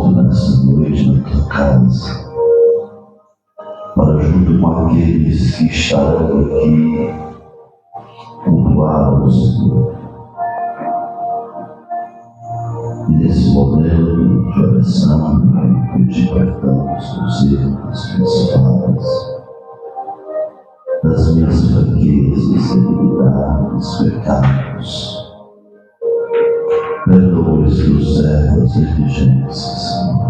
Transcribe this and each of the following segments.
encontro nessa noite na tua casa, para junto com aqueles que estarão aqui cultuar o Senhor. E nesse momento de oração, eu pedir perdão dos meus erros, das minhas falhas, das minhas fraquezas, debilidades, pecados. Perdoa os teus erros e exigências, Senhor.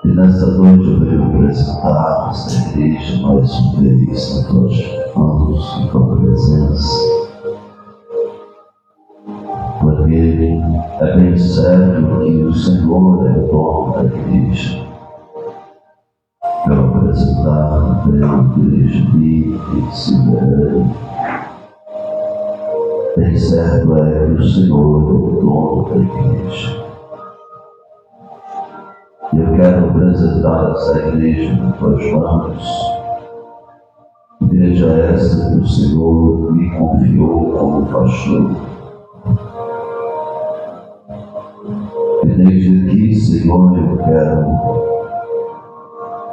E nesta noite eu venho apresentar esta igreja mais uma vez na tuas mãos, na tua presença. Porque é bem certo que o Senhor é o dono da igreja. Quero apresentar a igreja livre, soberana. Bem certo é que o Senhor é o dono da igreja. E eu quero apresentar essa igreja nas tuas mãos. Igreja essa que o Senhor me confiou como pastor. E desde aqui, Senhor, eu quero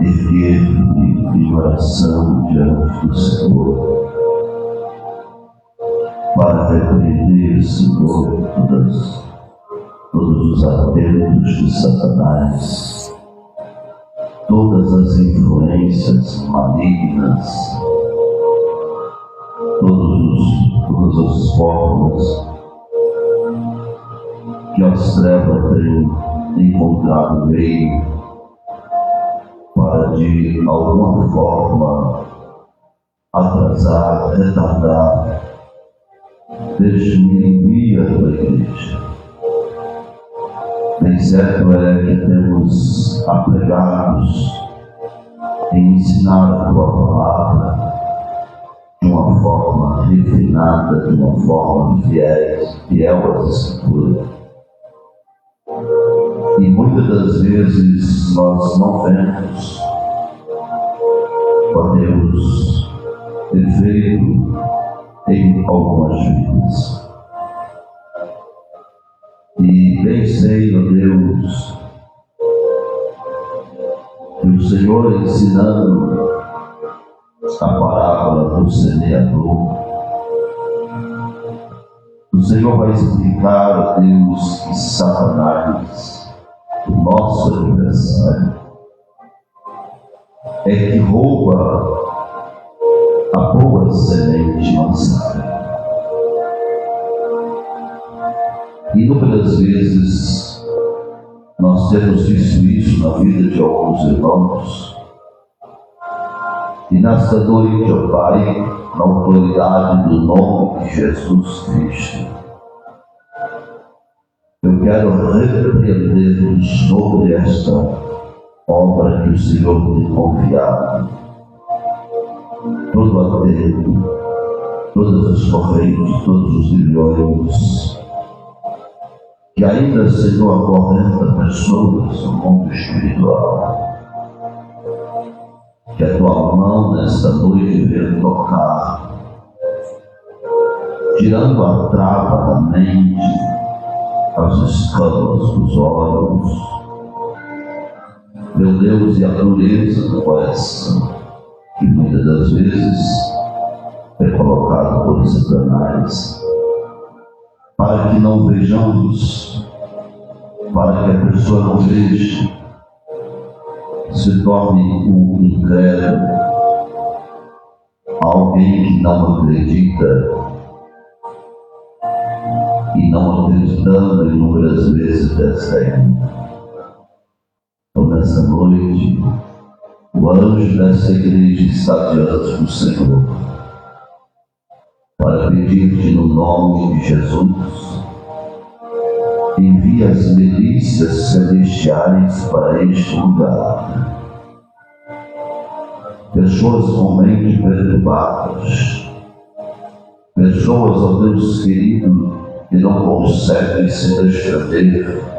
erguer-me em oração diante do Senhor, para repreender, Senhor, todos os atentos de Satanás, todas as influências malignas, todas as formas que as trevas têm encontrado meio para, de alguma forma, atrasar, retardar, diminuir a tua igreja. Bem certo é que temos apegados em ensinar a tua palavra de uma forma refinada, de uma forma fiel às Escrituras. E muitas das vezes nós não vemos, podemos efeito em algumas vidas. E bem sei, ó Deus, que o Senhor ensinando a parábola do semeador, o Senhor vai explicar, ó Deus, que Satanás, o nosso adversário, é que rouba a boa semente lançada. Inúmeras vezes nós temos visto isso na vida de alguns irmãos. E nesta noite, ó Pai, na autoridade do nome de Jesus Cristo, eu quero repreender sobre esta obra que o Senhor me confiado. Todo atento, todas as correntes, todos os grilhões que ainda, Senhor, acorrenta pessoas no mundo espiritual, que a tua mão nesta noite venha tocar, tirando a trava da mente, as escamas dos olhos, meu Deus, e a dureza do coração, que muitas das vezes é colocado por Satanás, para que não vejamos, para que a pessoa não veja, se torne um incrédulo, alguém que não acredita, e não acreditando inúmeras vezes descrendo. Então, nessa noite, o anjo dessa igreja está diante do Senhor, para pedir-te no nome de Jesus, envia as milícias celestiais para este lugar. Pessoas com mente perturbadas, pessoas, ó Deus querido, que não conseguem se defender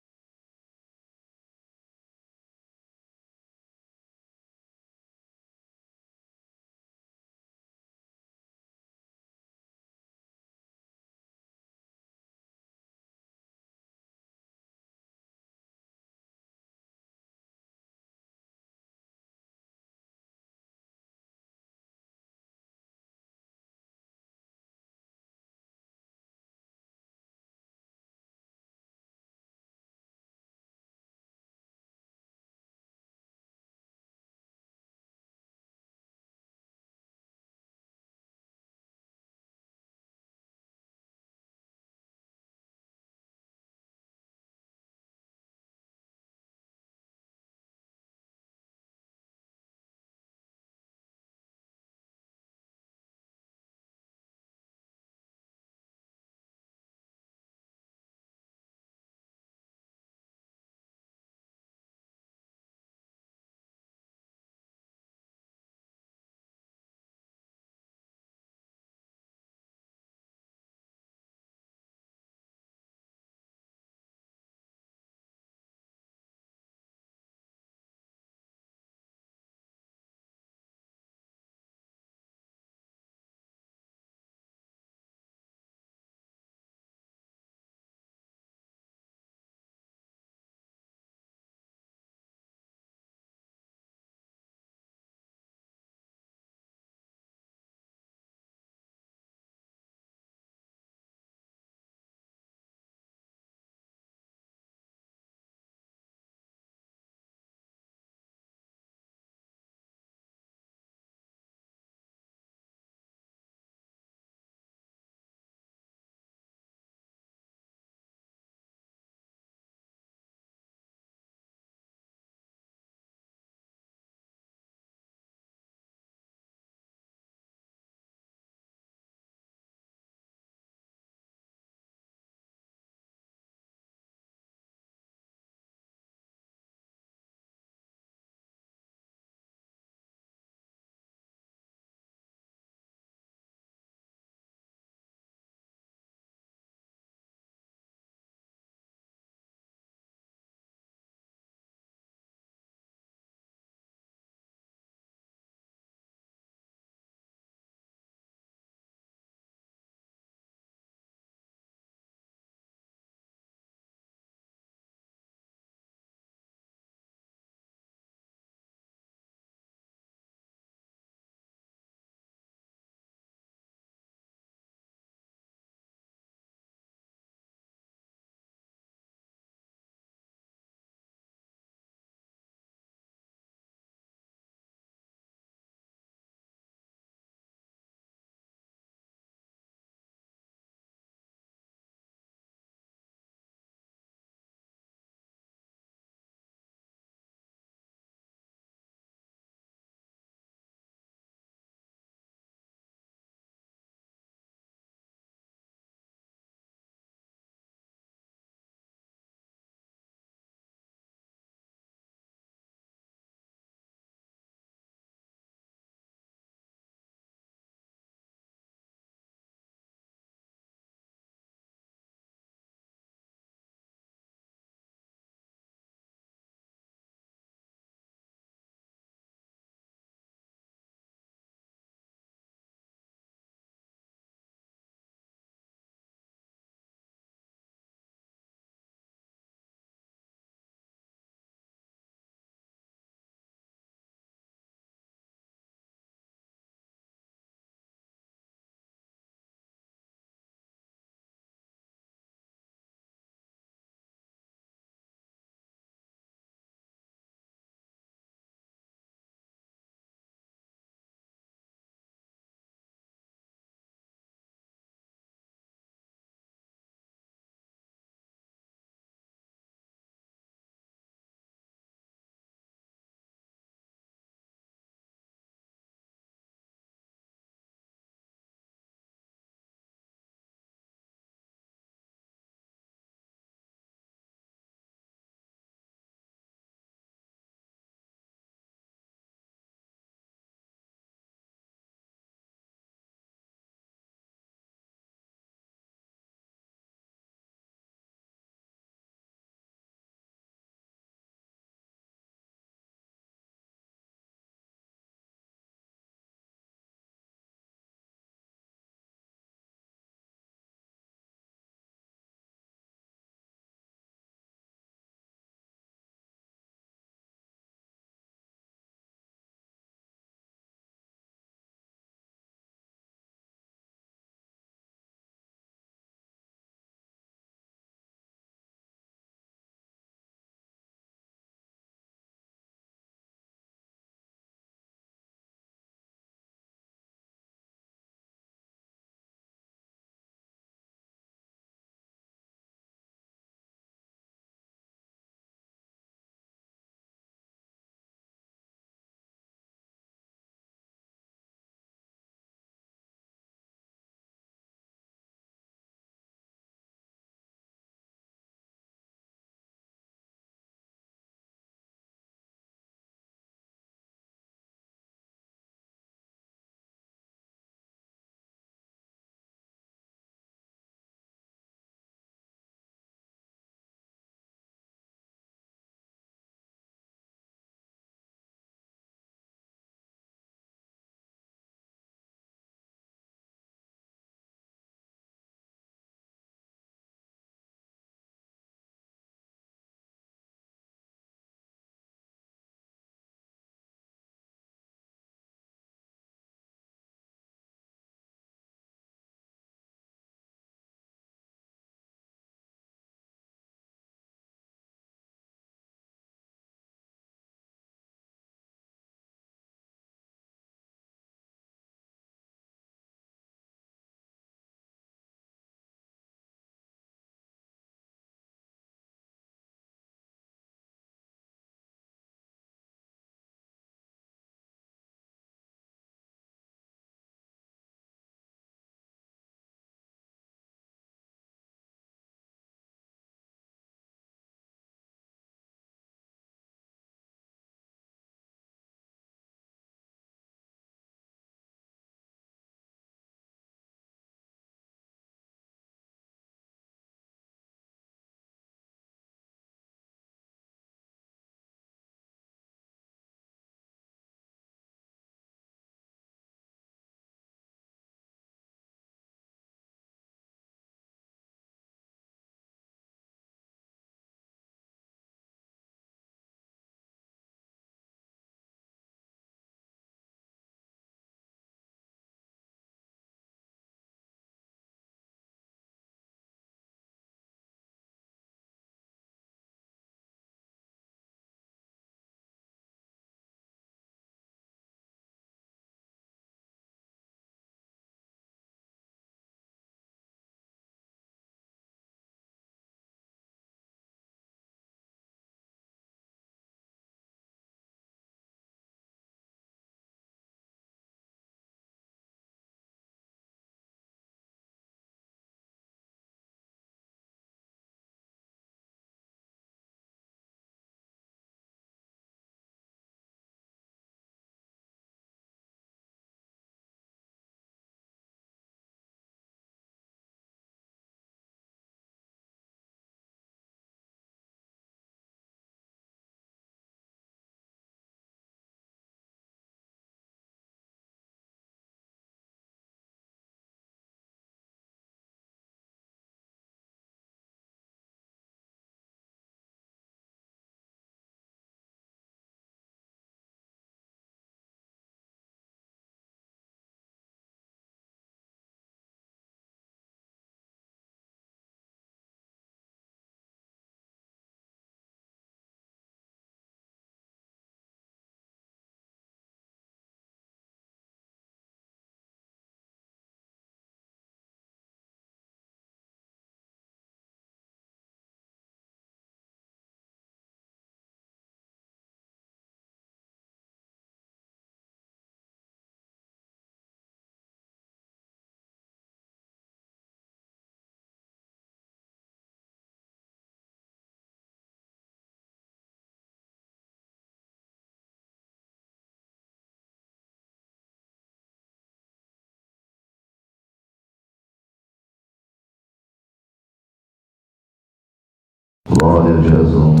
Glória a Jesus.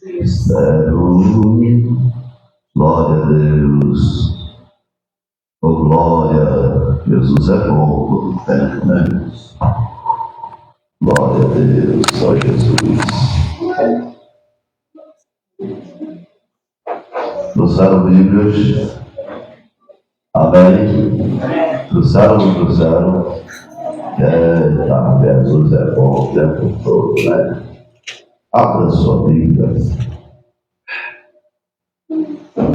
Espero. Glória a Deus. Oh, glória. Jesus é bom todo tempo, né? Glória a Deus. Só Jesus. Trouxeram Bíblias? Amém? Trouxeram? Jesus é bom o tempo todo, né? Abra sua Bíblia.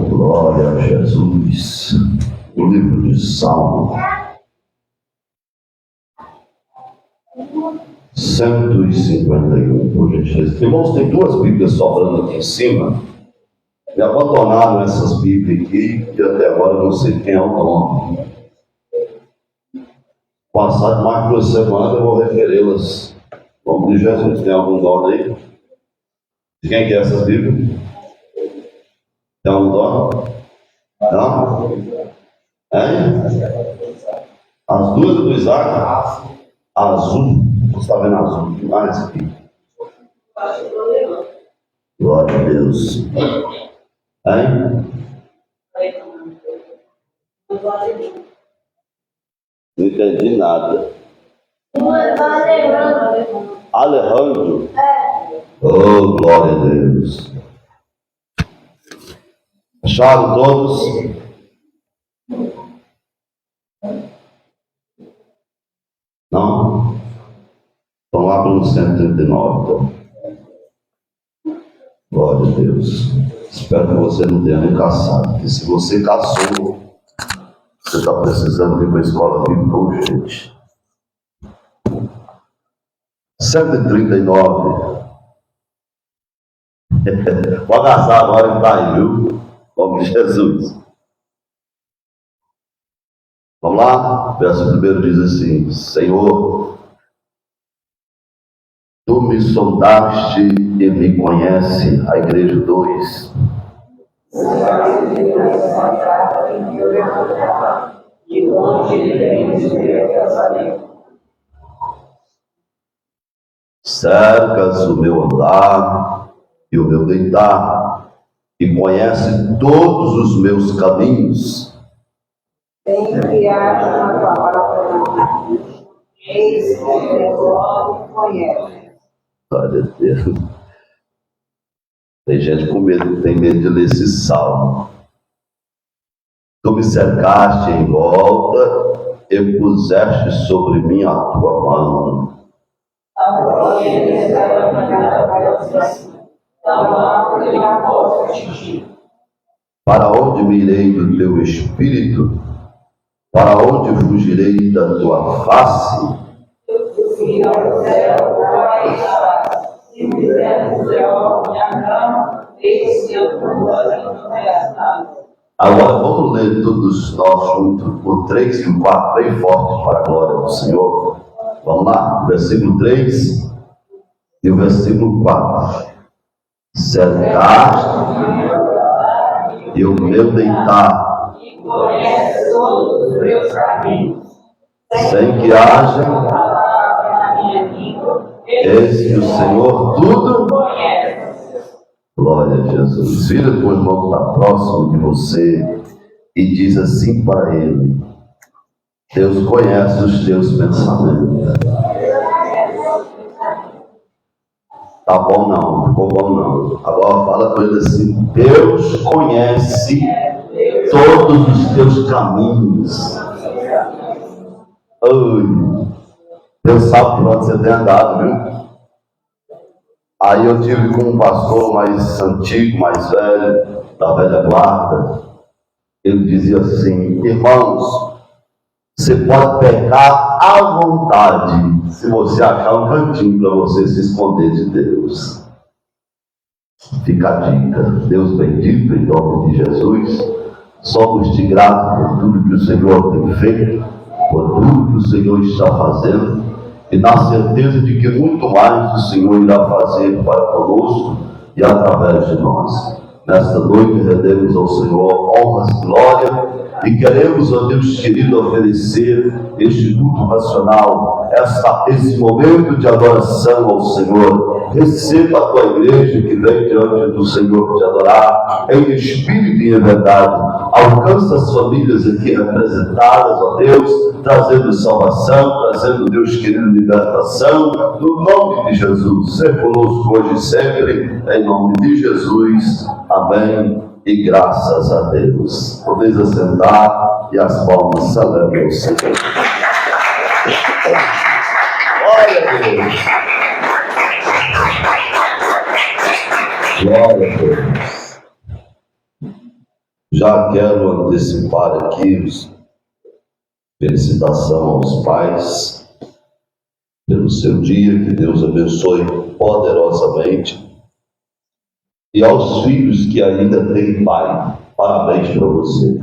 Glória a Jesus. O livro de Salmo 151, por gentileza. Irmãos, tem duas Bíblias sobrando aqui em cima. Me abandonaram essas Bíblias aqui e até agora eu não sei quem é o dono. Passado mais de 2 semanas eu vou requerê-las. Em nome de Jesus. Tem algum dono aí? De quem que é essas Bíblias? Tem algum dono? Não? Hein? As duas do Isaac? Azul. Você está vendo azul demais aqui? Glória a Deus. Hein? Não entendi nada. Alejandro? Oh, glória a Deus. Acharam todos? Não? Então lá para o 139, então. Glória a Deus. Espero que você não tenha nem caçado, porque se você caçou, você está precisando ir para a escola bíblica urgente. 139. O agasalho agora está aí, viu? Em nome de Jesus. Vamos lá? O verso primeiro diz assim: Senhor, Tu me sondaste e me conhece. A igreja 2. Cercas o meu andar e o meu deitar, e conhece todos os meus caminhos. Sem que haja na tua palavra, eis que o Senhor conhece. Glória a Deus. Tem gente com medo, tem medo de ler esse salmo. Tu me cercaste em volta e puseste sobre mim a tua mão. Para onde me irei do teu espírito? Para onde fugirei da tua face? Agora vamos ler todos nós juntos o 3 e o 4 bem forte para a glória do Senhor. Vamos lá, versículo 3 e o versículo 4. Cercaste e o meu deitar, conhece todos os meus caminhos, sem que haja, eis que o Senhor tudo conhece. Glória a Jesus. Vira para o irmão que está próximo de você e diz assim para ele: Deus conhece os teus pensamentos. Tá bom não, ficou bom não. Agora fala para ele assim: Deus conhece todos os teus caminhos. Oi, Deus sabe por onde você tem andado, viu? Aí eu tive com um pastor mais antigo, mais velho, da velha guarda. Ele dizia assim: irmãos, você pode pecar à vontade, se você achar um cantinho para você se esconder de Deus. Fica a dica. Deus bendito, em nome de Jesus, somos te gratos por tudo que o Senhor tem feito, por tudo que o Senhor está fazendo, e na certeza de que muito mais o Senhor irá fazer para conosco e através de nós. Nesta noite rendemos ao Senhor honras e glória e queremos, ó Deus querido, oferecer este culto racional, esse momento de adoração ao Senhor. Receba a tua igreja que vem diante do Senhor te adorar em espírito e em verdade. Alcança as famílias aqui representadas, ó Deus, trazendo salvação, trazendo, Deus querido, libertação, no nome de Jesus. Ser conosco hoje e sempre, em nome de Jesus. Amém. E graças a Deus. Podeis assentar e as palmas celebram o Senhor. Glória a Deus. Glória a Deus. Já quero antecipar aqui felicitação aos pais pelo seu dia, que Deus abençoe poderosamente. E aos filhos que ainda têm pai, parabéns para você.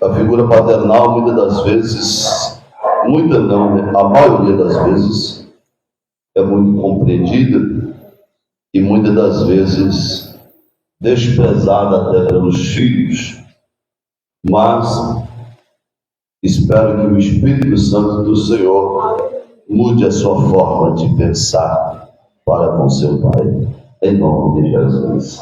A figura paternal, muitas das vezes, muitas não, né? A maioria das vezes, é muito compreendida e muitas das vezes desprezada até pelos filhos. Mas espero que o Espírito Santo do Senhor mude a sua forma de pensar para com seu Pai, em nome de Jesus.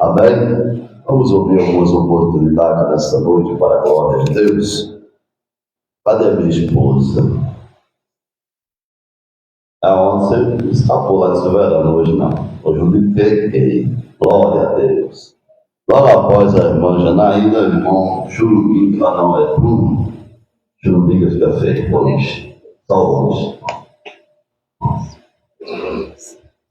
Amém? Vamos ouvir algumas oportunidades nesta noite para a glória de Deus. Cadê a minha esposa? Ontem escapou lá de verão, hoje não. Hoje eu me peguei. Glória a Deus. Logo após a irmã Janaína, o irmão Churubim, lá não é Bruno. Churubim que fica feio hoje. Saúde.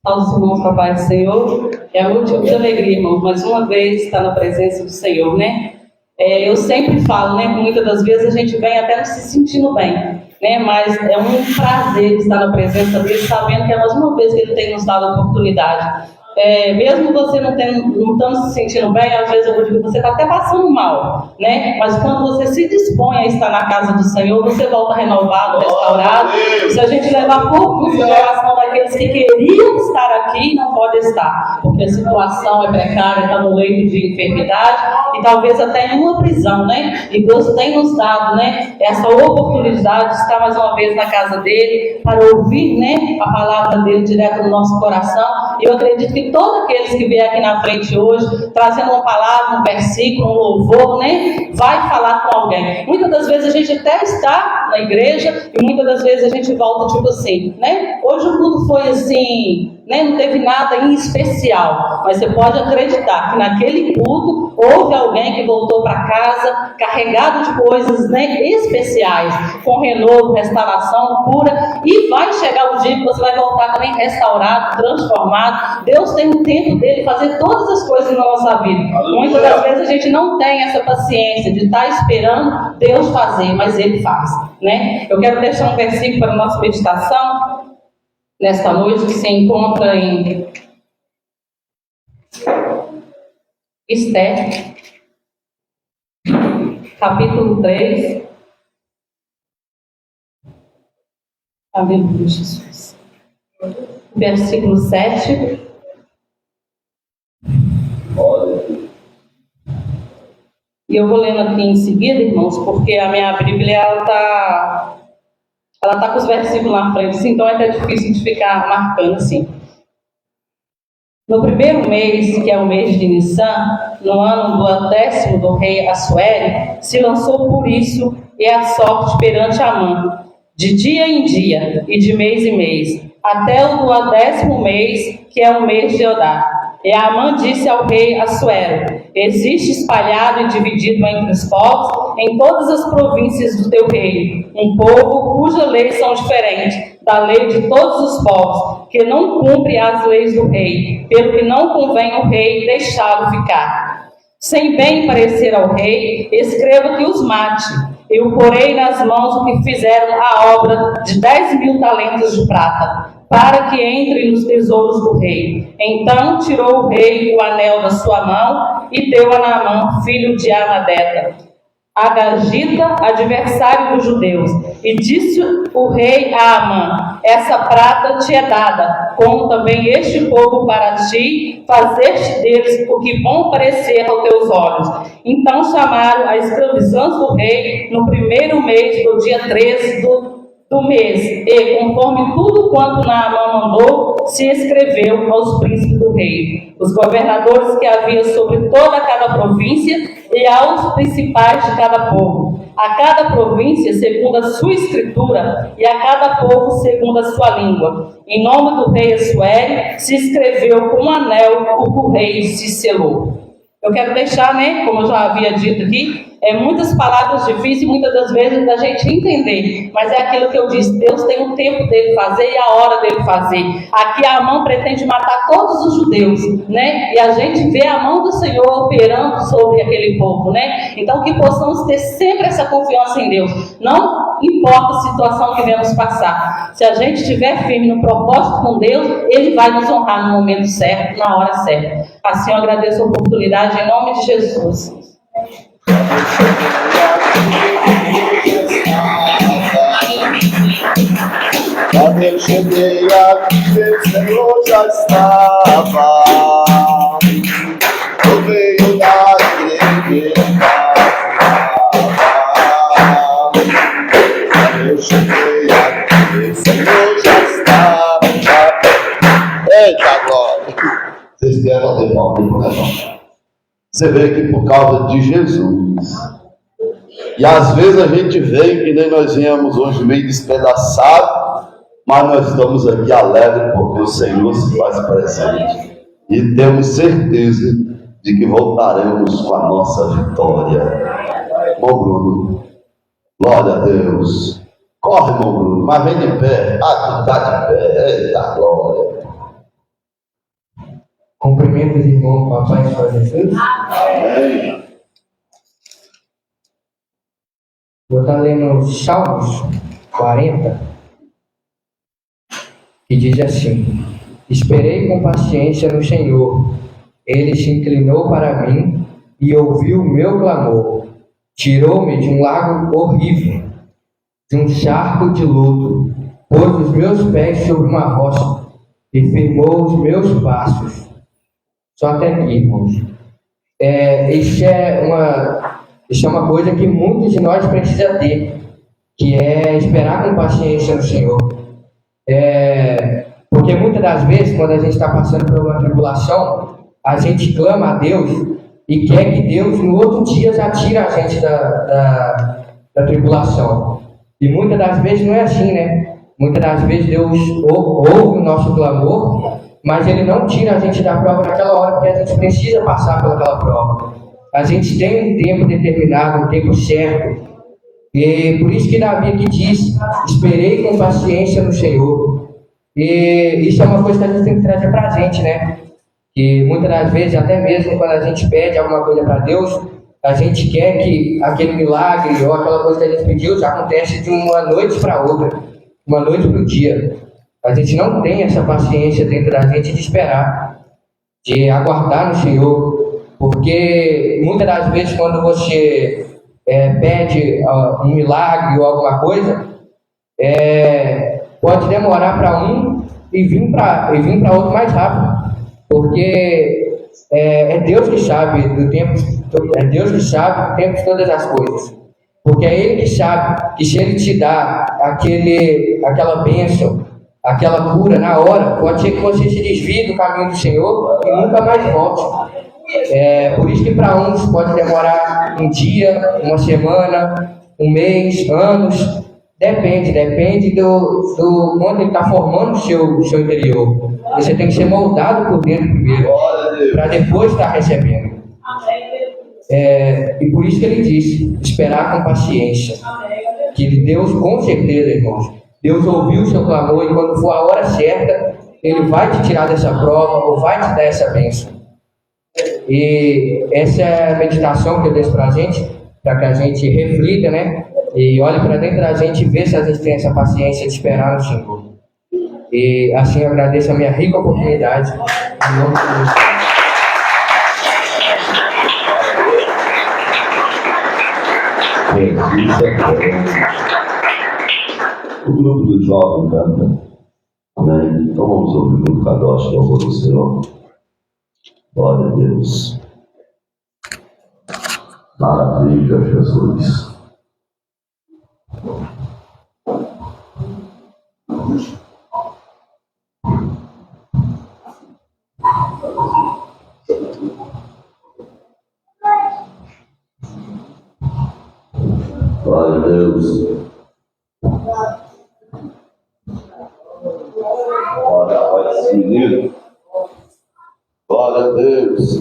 Aos irmãos, papai do Senhor, é motivo de alegria, irmão, mais uma vez estar na presença do Senhor, né? Eu sempre falo, né, que muitas das vezes a gente vem até não se sentindo bem, né? Mas é um prazer estar na presença dele, sabendo que é mais uma vez que ele tem nos dado a oportunidade. Mesmo você não estando se sentindo bem, às vezes eu vou dizer que você está até passando mal, né? Mas quando você se dispõe a estar na casa do Senhor, você volta renovado, restaurado. Se a gente levar por consideração daqueles que queriam estar aqui, não podem estar, porque a situação é precária, está no leito de enfermidade e talvez até em uma prisão, né? E Deus tem nos dado, né, essa oportunidade de estar mais uma vez na casa dele, para ouvir, né, a palavra dele direto no nosso coração. E eu acredito que todos aqueles que vêm aqui na frente hoje, trazendo uma palavra, um versículo, um louvor, né, vai falar com alguém. Muitas das vezes a gente até está na igreja e muitas das vezes a gente volta tipo assim, né? Hoje o culto foi assim, né, não teve nada em especial, mas você pode acreditar que naquele culto houve alguém que voltou para casa carregado de coisas, né, especiais, com renovo, restauração, cura, e vai chegar o dia que você vai voltar também restaurado, transformado. Deus tem o tempo dele fazer todas as coisas na nossa vida. Muitas das vezes a gente não tem essa paciência de estar esperando Deus fazer, mas ele faz, né? Eu quero deixar um versículo para a nossa meditação nesta noite, que se encontra em Esther, capítulo 3. Aleluia, Jesus. Versículo 7. E eu vou lendo aqui em seguida, irmãos, porque a minha Bíblia ela tá com os versículos lá na frente, assim, então é até difícil de ficar marcando assim. No primeiro mês, que é o mês de Nissan, no ano do 10º do rei Assuero, se lançou por isso e a sorte perante Amã, de dia em dia e de mês em mês, até o do 10º mês, que é o mês de Odá. E Amã disse ao rei Assuero: existe espalhado e dividido entre os povos, em todas as províncias do teu reino, um povo cujas leis são diferentes da lei de todos os povos, que não cumpre as leis do rei, pelo que não convém ao rei deixá-lo ficar. Sem bem parecer ao rei, escreva que os mate. Eu porei nas mãos o que fizeram a obra de 10.000 talentos de prata, para que entre nos tesouros do rei. Então tirou o rei o anel da sua mão e deu a Naamã, filho de Amedata, Agagita, adversário dos judeus. E disse o rei a Amã: essa prata te é dada, como também este povo para ti, fazer-te deles o que bom parecer aos teus olhos. Então chamaram a escravizança do rei no primeiro mês, do dia 13 do mês, e conforme tudo quanto Naamã mandou, se escreveu aos príncipes do rei, os governadores que havia sobre toda cada província, e aos principais de cada povo, a cada província segundo a sua escritura, e a cada povo segundo a sua língua. Em nome do rei Assuero, se escreveu com um anel o que o rei se selou. Eu quero deixar, como eu já havia dito aqui, muitas palavras difíceis, muitas das vezes da gente entender, mas é aquilo que eu disse: Deus tem o tempo dele fazer e a hora dele fazer. Aqui a mão pretende matar todos os judeus, e a gente vê a mão do Senhor operando sobre aquele povo, Então que possamos ter sempre essa confiança em Deus, não importa a situação que venhamos passar, se a gente estiver firme no propósito com Deus, Ele vai nos honrar no momento certo, na hora certa. Assim eu agradeço a oportunidade em nome de Jesus. Quando eu cheguei aqui, o Senhor já estava. Eu veio da igreja. Quando eu cheguei aqui, o Senhor já estava. Eita glória! Vocês querem fazer palma, né, irmão? Você vê que por causa de Jesus. E às vezes a gente vem, que nem nós viemos hoje, meio despedaçado, mas nós estamos aqui alegres porque o Senhor se faz presente. E temos certeza de que voltaremos com a nossa vitória. Irmão Bruno, glória a Deus. Corre, irmão Bruno, mas vem de pé. Ah, tu tá de pé. Eita glória. Cumprimento os irmãos, papai e Senhor Jesus. Amém. Vou estar lendo Salmos 40, que diz assim: esperei com paciência no Senhor, Ele se inclinou para mim e ouviu o meu clamor. Tirou-me de um lago horrível, de um charco de lodo, pôs os meus pés sobre uma rocha e firmou os meus passos. Só até aqui, irmãos. Isso é uma coisa que muitos de nós precisam ter, que é esperar com paciência no Senhor. Porque muitas das vezes, quando a gente está passando por uma tribulação, a gente clama a Deus e quer que Deus no outro dia já tire a gente da tribulação. E muitas das vezes não é assim, Muitas das vezes Deus ouve o nosso clamor, mas Ele não tira a gente da prova naquela hora, porque a gente precisa passar pelaquela prova. A gente tem um tempo determinado, um tempo certo. E por isso que Davi aqui diz: esperei com paciência no Senhor. E isso é uma coisa que a gente tem que trazer para a gente, Que muitas das vezes, até mesmo quando a gente pede alguma coisa para Deus, a gente quer que aquele milagre ou aquela coisa que a gente pediu já acontece de uma noite para outra, uma noite para o dia. A gente não tem essa paciência dentro da gente de esperar, de aguardar no Senhor, porque muitas das vezes quando você pede um milagre ou alguma coisa, pode demorar para um e vir para outro mais rápido, porque é Deus que sabe do tempo, é Deus que sabe do tempo de todas as coisas, porque é Ele que sabe que se Ele te dá aquela bênção, aquela cura na hora, pode ser que você se desvie do caminho do Senhor e nunca mais volte. Por isso que para uns pode demorar um dia, uma semana, um mês, anos, depende do quanto ele está formando o seu interior. Você tem que ser moldado por dentro primeiro, para depois estar recebendo. E por isso que ele disse: esperar com paciência. Que Deus, com certeza, irmãos, Deus ouviu o seu clamor e quando for a hora certa, Ele vai te tirar dessa prova ou vai te dar essa bênção. E essa é a meditação que eu deixo para a gente, para que a gente reflita, E olhe para dentro da gente e vê se a gente tem essa paciência de esperar no Senhor. E assim eu agradeço a minha rica oportunidade. Em nome de Deus. Jesus é crente. O grupo do jovem canta. Amém? Então vamos ouvir junto com a nossa louvor do Senhor. Glória a Deus. Maravilha, Jesus. Glória a Deus. Olha esse menino. Glória a Deus.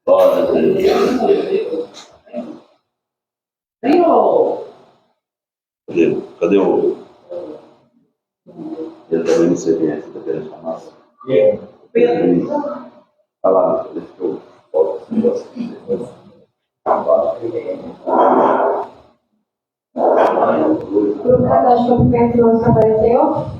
Glória a Deus. Cadê o? Ele também não sei quem é, você está querendo chamar? Pedro. Olha lá, deixa eu voltar esse negócio aqui. O cadastro que entrou, você apareceu?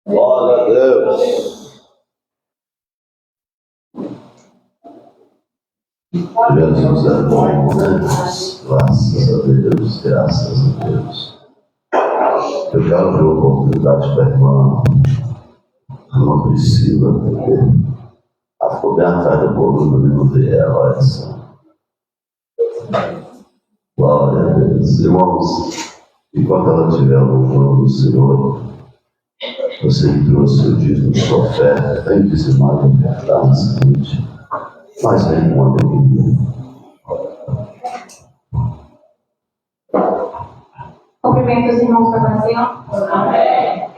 Glória a Deus. Jesus é bom, né? Graças a Deus, graças a Deus. Eu quero ter a oportunidade para a irmã Priscila, porque ela ficou bem atrás do bolo, não vi ela essa. Glória a Deus. Irmãos, enquanto ela estiver louvando o Senhor, você que trouxe o dízimo de sua oferta, tem que se mais ofertar no seguinte, mas vem com alegria. Cumprimento os irmãos da ocasião. Amém.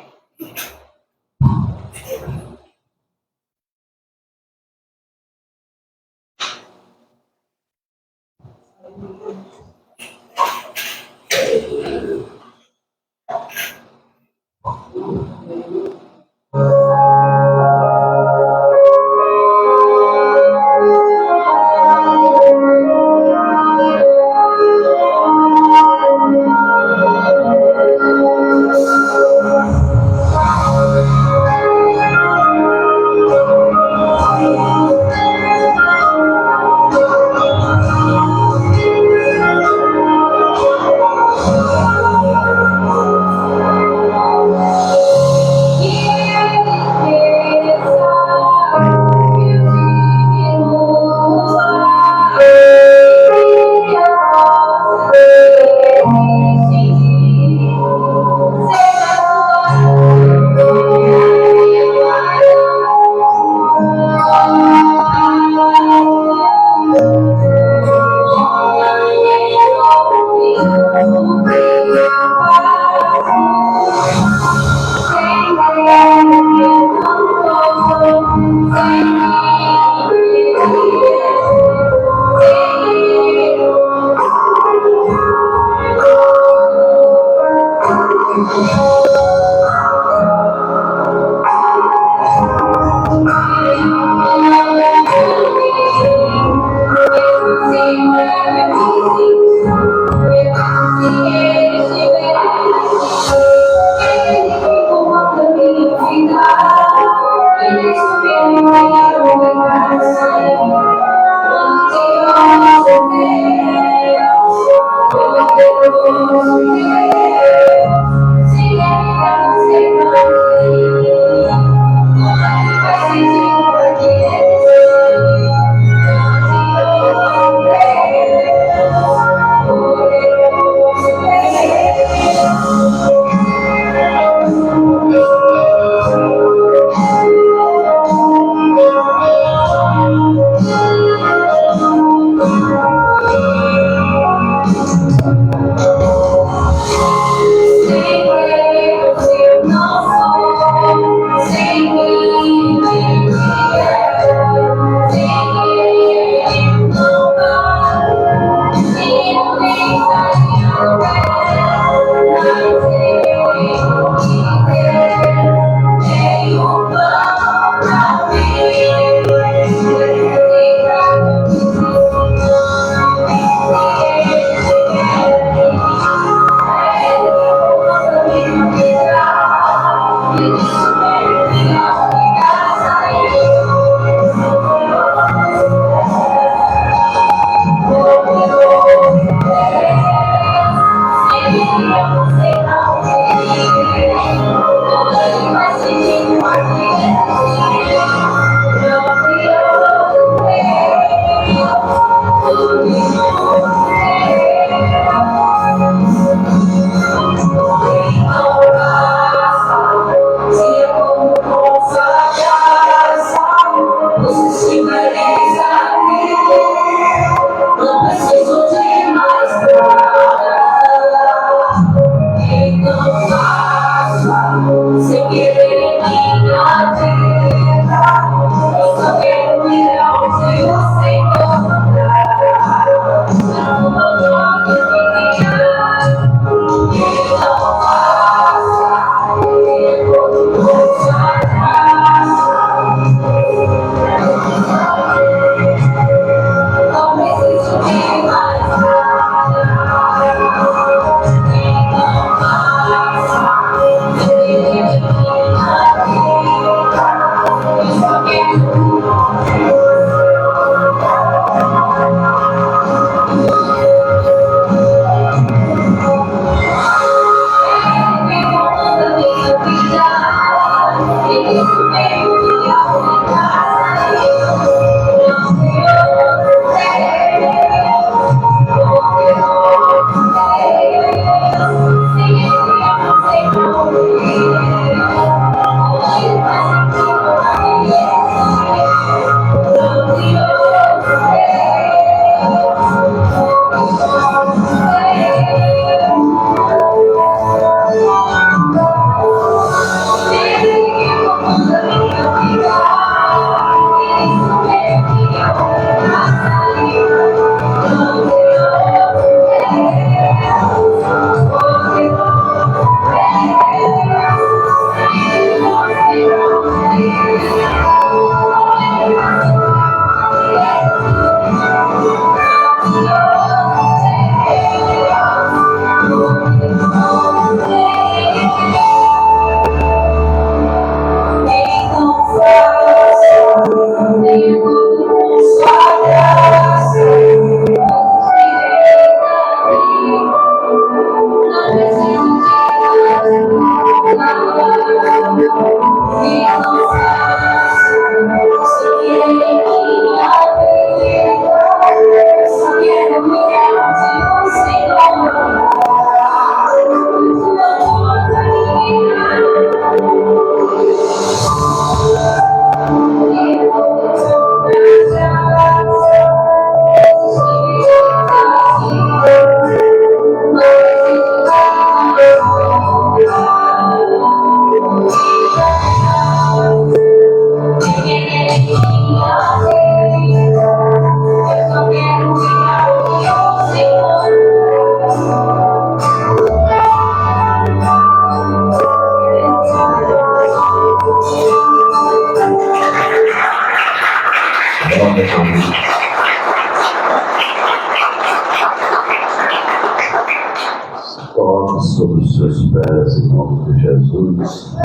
Coloque sobre os seus pés em nome de Jesus.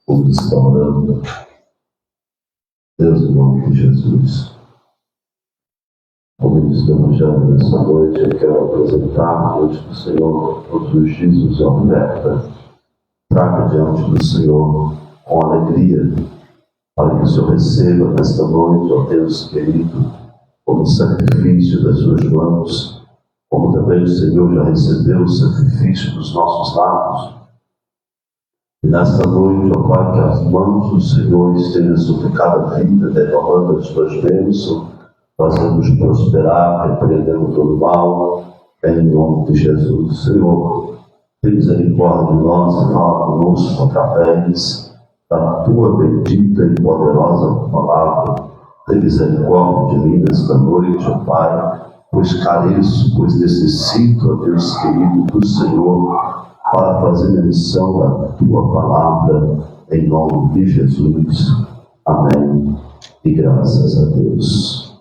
Vamos estar orando. Deus, em nome de Jesus. Como diz o Evangelho nessa noite, eu quero apresentar diante do Senhor todos os dízimos e ofertas. Traga diante do Senhor com alegria, para que o Senhor receba nesta noite, ó Deus querido, como sacrifício das suas mãos, como também o Senhor já recebeu o sacrifício dos nossos lábios. E nesta noite, ó Pai, que as mãos do Senhor estejam sobre cada vida, derramando as suas bênçãos, fazendo-nos prosperar, repreendendo todo mal, em nome de Jesus. Senhor, tem misericórdia de nós e fala conosco através da Tua bendita e poderosa palavra. Tem misericórdia de mim nesta noite, ó Pai, pois careço, pois necessito, ó Deus querido, do Senhor, para fazer menção da Tua palavra, em nome de Jesus. Amém. E graças a Deus.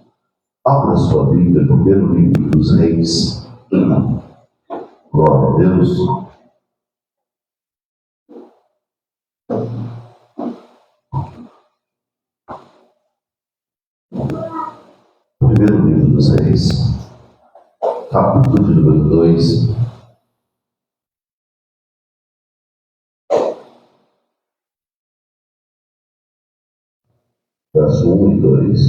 Abra sua Bíblia, primeiro livro dos Reis. Glória a Deus. Primeiro livro dos Reis, capítulo de número 2. Verso 1 e 2.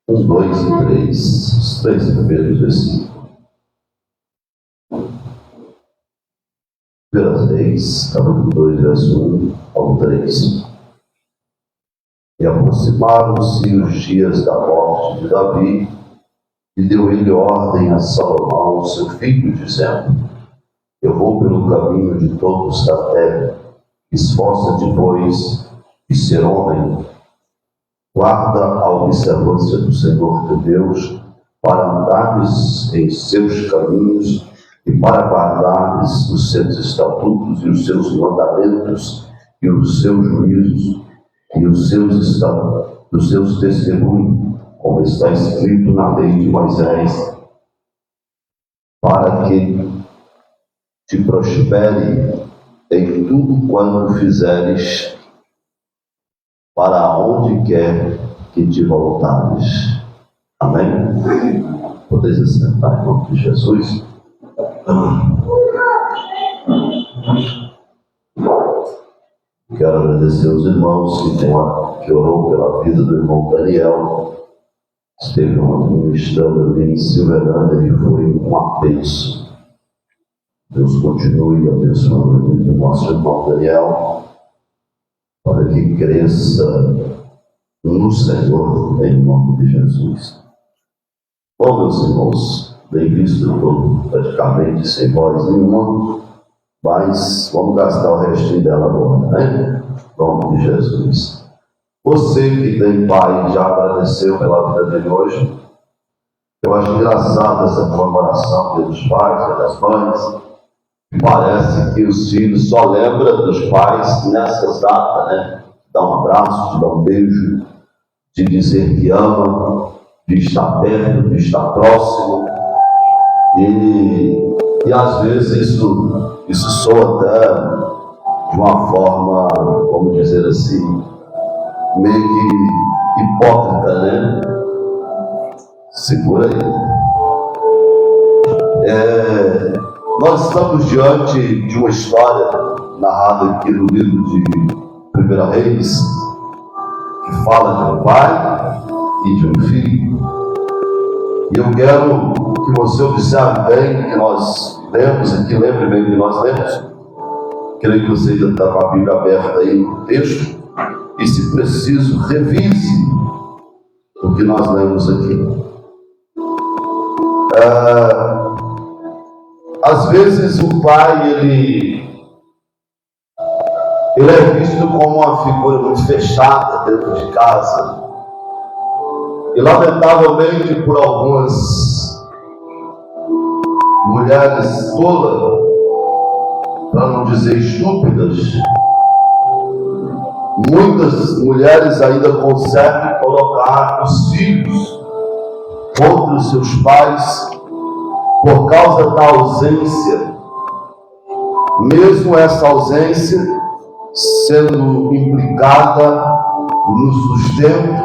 1, 2 e 3. Os 3 primeiros versículos. Primeiras Reis, capítulo 2, verso 1 ao 3. E aproximaram-se os dias da morte de Davi, e deu ele ordem a Salomão, seu filho, dizendo: Eu vou pelo caminho de todos da terra. Esforça-te, pois, de ser homem. Guarda a observância do Senhor teu Deus, para andares em seus caminhos e para guardares os seus estatutos e os seus mandamentos e os seus juízos e os seus testemunhos, como está escrito na lei de Moisés, para que te prospere em tudo quanto fizeres, para onde quer que te voltares. Amém? Podeis assentar em nome de Jesus. Quero agradecer aos irmãos que orou pela vida do irmão Daniel. Esteve ministrando ali em Silverânia e foi uma bênção. Deus continue abençoando a vida do nosso irmão Daniel, para que cresça no Senhor, em nome de Jesus. Bom, meus irmãos, bem visto, eu estou praticamente sem voz nenhuma, mas vamos gastar o restinho dela agora, né? Em nome de Jesus. Você que tem pai já agradeceu pela vida dele hoje. Eu acho engraçado essa comemoração dos pais e das mães. Parece que os filhos só lembram dos pais nessas datas, né? Dar um abraço, de dar um beijo, de dizer que ama, de estar perto, de estar próximo. E às vezes isso soa até de uma forma, vamos dizer assim, meio que hipócrita, né? Segura aí. Nós estamos diante de uma história narrada aqui no livro de 1 Reis, que fala de um pai e de um filho. E eu quero que você observe bem que nós lemos aqui, lembre bem que nós lemos. Creio que você ainda está com a Bíblia aberta aí no texto, e se preciso, revise o que nós lemos aqui. Às vezes o pai, ele é visto como uma figura muito fechada dentro de casa. E lamentavelmente por algumas mulheres tolas, para não dizer estúpidas, muitas mulheres ainda conseguem colocar os filhos contra os seus pais por causa da ausência, mesmo essa ausência sendo implicada no sustento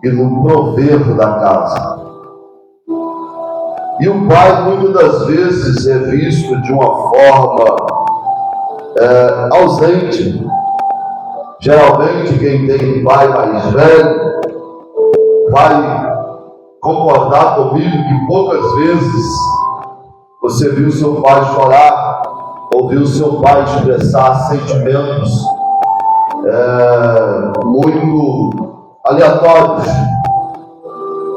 e no prover da casa. E o pai muitas das vezes é visto de uma forma ausente. Geralmente quem tem um pai mais velho vai concordar comigo que poucas vezes você viu seu pai chorar ou viu seu pai expressar sentimentos muito aleatórios.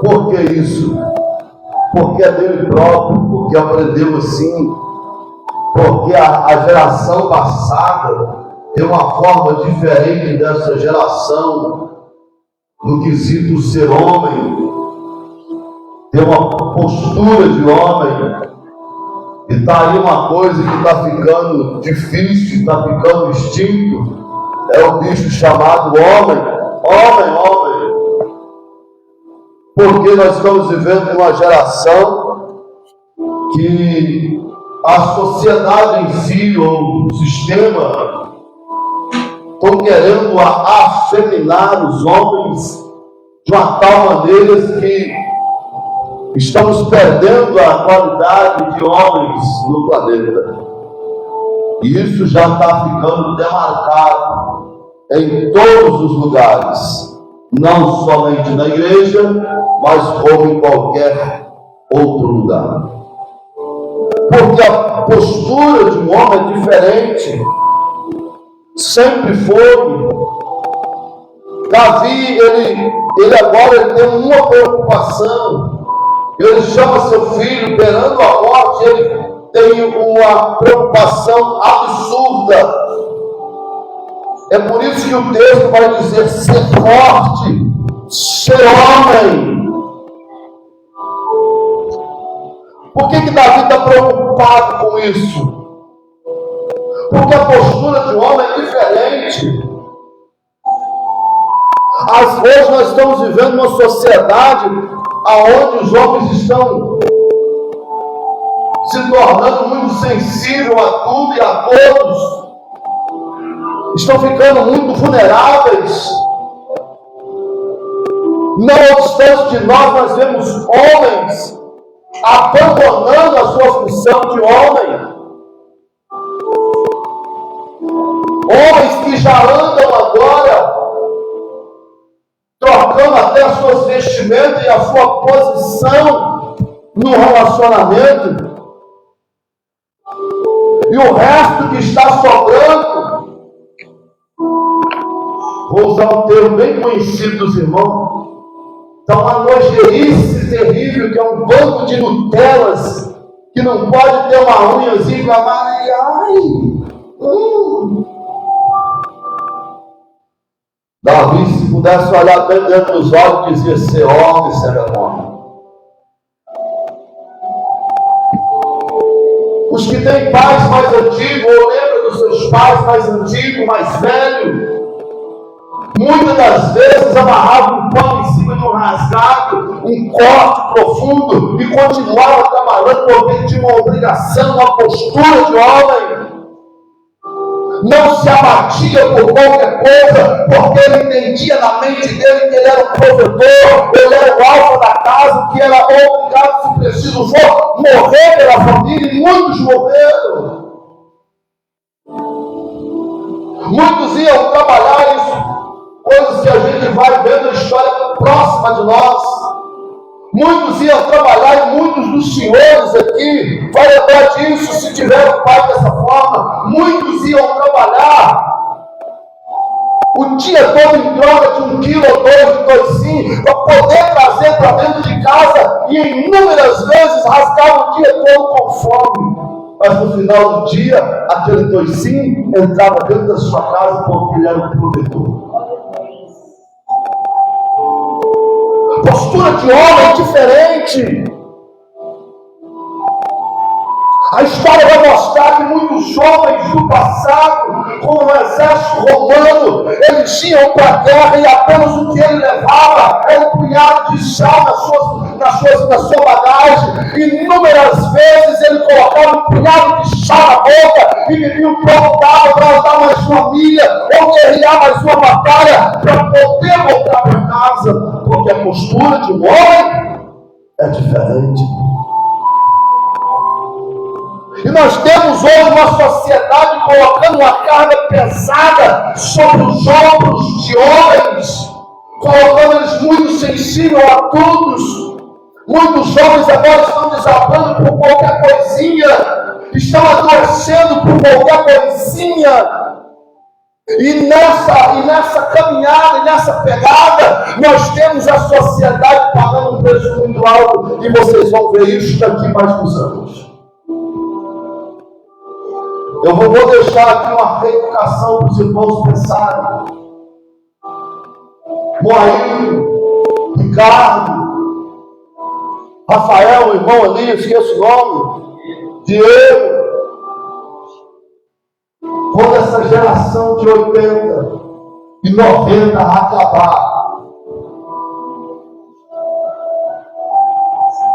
Por que isso? Porque é dele próprio, porque aprendeu assim, porque a geração passada tem uma forma diferente dessa geração no quesito ser homem, tem uma postura de homem. E está aí uma coisa que está ficando difícil, está ficando extinto, é o bicho chamado homem. Porque nós estamos vivendo uma geração que a sociedade em si, ou o sistema, estão querendo afeminar os homens de uma tal maneira que estamos perdendo a qualidade de homens no planeta. E isso já está ficando demarcado em todos os lugares. Não somente na igreja, mas como em qualquer outro lugar. Porque a postura de um homem é diferente. Sempre foi. Davi, ele agora tem uma preocupação. Ele chama seu filho, beirando a morte, ele têm uma preocupação absurda. É por isso que o texto vai dizer: ser forte, ser homem. Por que Davi está preocupado com isso? Porque a postura de homem é diferente. Hoje nós estamos vivendo uma sociedade onde os homens estão se tornando muito sensíveis a tudo e a todos. Estão ficando muito vulneráveis. Não obstante de nós vemos homens abandonando a sua função de homem. Homens que já andam agora trocando até as suas vestimentas e a sua posição no relacionamento. E o resto que está sobrando, vou usar um termo bem conhecido dos irmãos, dá uma nojerice terrível, que é um banco de Nutelas, que não pode ter uma unhazinha para ai. Davi, se pudesse olhar bem dentro dos olhos, dizia: ser homem, ser homem. Os que têm pais mais antigos, ou lembram dos seus pais mais antigos, mais velhos, muitas das vezes amarravam um pano em cima de um rasgado, um corte profundo, e continuava trabalhando porque tinha uma obrigação, uma postura de homem. Não se abatia por qualquer coisa, porque ele entendia na mente dele que ele era o provedor, ele era o alfa da casa, que era obrigado, se preciso for, morrer pela família, e muitos morreram. Muitos iam trabalhar isso, coisas que a gente vai vendo na história próxima de nós. Muitos iam trabalhar, e muitos dos senhores aqui vai lembrar disso, se tiver um pai dessa forma. Muitos iam trabalhar o dia todo em troca de 1 quilo ou 2 de toicinho, para poder trazer para dentro de casa, e inúmeras vezes rasgavam o dia todo com fome. Mas no final do dia, aquele toicinho entrava dentro da sua casa porque ele era o provedor. Postura de homem é diferente. A história vai mostrar que muitos homens do passado, como o exército romano, eles iam para a guerra e apenas o que ele levava era um punhado de sal na sua bagagem. Inúmeras vezes ele colocava um punhado de sal na boca e bebia um copo d'água para andar mais uma milha ou guerrear mais uma batalha para poder voltar para casa, porque a postura de um homem é diferente. E nós temos hoje uma sociedade colocando uma carga pesada sobre os ombros de homens, colocando eles muito sensíveis a todos. Muitos homens agora estão desabando por qualquer coisinha, estão adoecendo por qualquer coisinha. E nessa caminhada, e nessa pegada, nós temos a sociedade pagando um preço muito alto, e vocês vão ver isso daqui mais uns anos. Eu vou deixar aqui uma reeducação para os irmãos pensarem. Moaí, Ricardo, Rafael, o irmão ali, eu esqueço o nome, Diego. Quando essa geração de 80 e 90 acabar,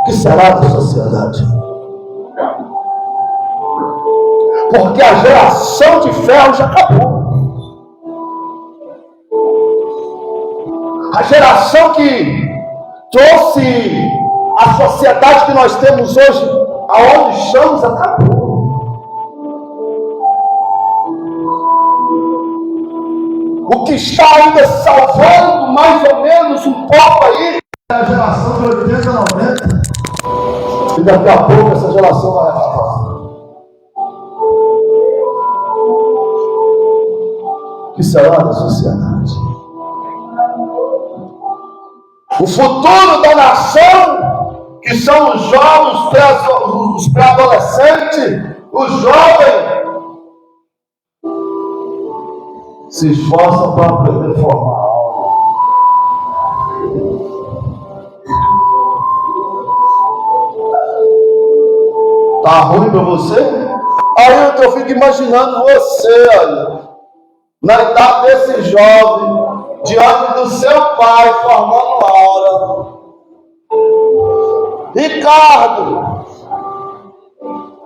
o que será da sociedade? Porque a geração de ferro já acabou. A geração que trouxe a sociedade que nós temos hoje, aonde estamos, acabou. O que está ainda salvando mais ou menos um pouco aí é a geração de 80, 90. E daqui a pouco essa geração vai acabar. O que será da sociedade? O futuro da nação que são os jovens, os pré-adolescentes, os jovens, se esforçam para aprender a formar aula. Tá ruim para você? Aí eu fico imaginando você, olha, na idade desse jovem, diante do seu pai, formando aula. Ricardo,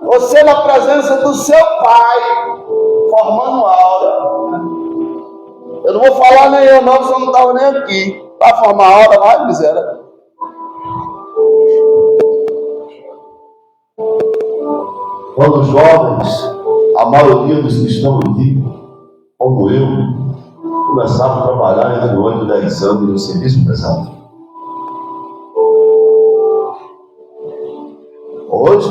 você na presença do seu pai, formando aula. Eu não vou falar nem eu não, você não estava nem aqui. Para formar aula, vai, miséria. Quando os jovens, a maioria dos que estão aqui, como eu, começaram a trabalhar entre 8 e 10 anos no serviço pesado. Hoje,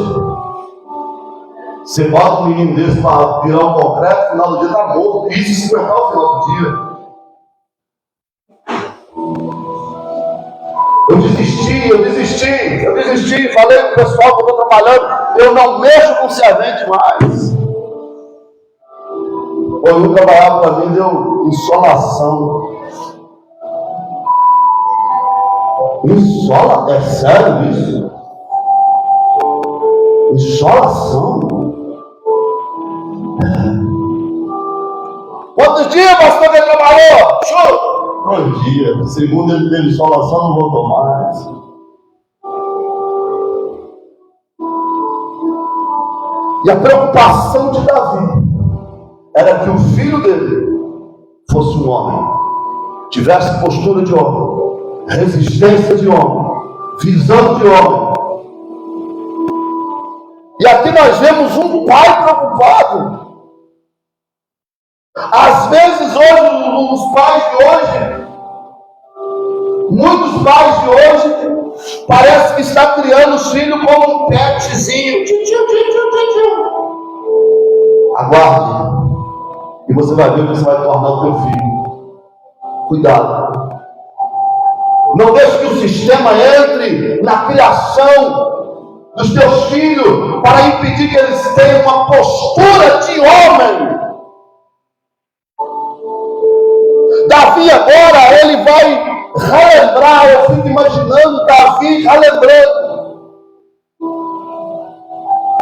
você bota um menino desse para virar um concreto, no final do dia está morto. Isso se aguentar o final do dia. Eu desisti. Falei com o pessoal que eu estou trabalhando, eu não mexo com servente mais. Quando eu trabalhava para mim, deu insolação. É sério isso? Insolação? Quantos dias pastor que trabalhou? Chuta! 2 dias. Segundo ele teve insolação, não voltou mais. E a preocupação de Davi era que o filho dele fosse um homem, tivesse postura de homem, resistência de homem, visão de homem. E aqui nós vemos um pai preocupado. Às vezes hoje, os pais de hoje, muitos pais de hoje, parece que está criando os filhos como um petzinho. Aguarde, e você vai ver o que você vai tornar o teu filho. Cuidado. Não deixe que o sistema entre na criação dos teus filhos para impedir que eles tenham uma postura de homem. Davi agora, ele vai relembrar, eu fico imaginando Davi relembrando.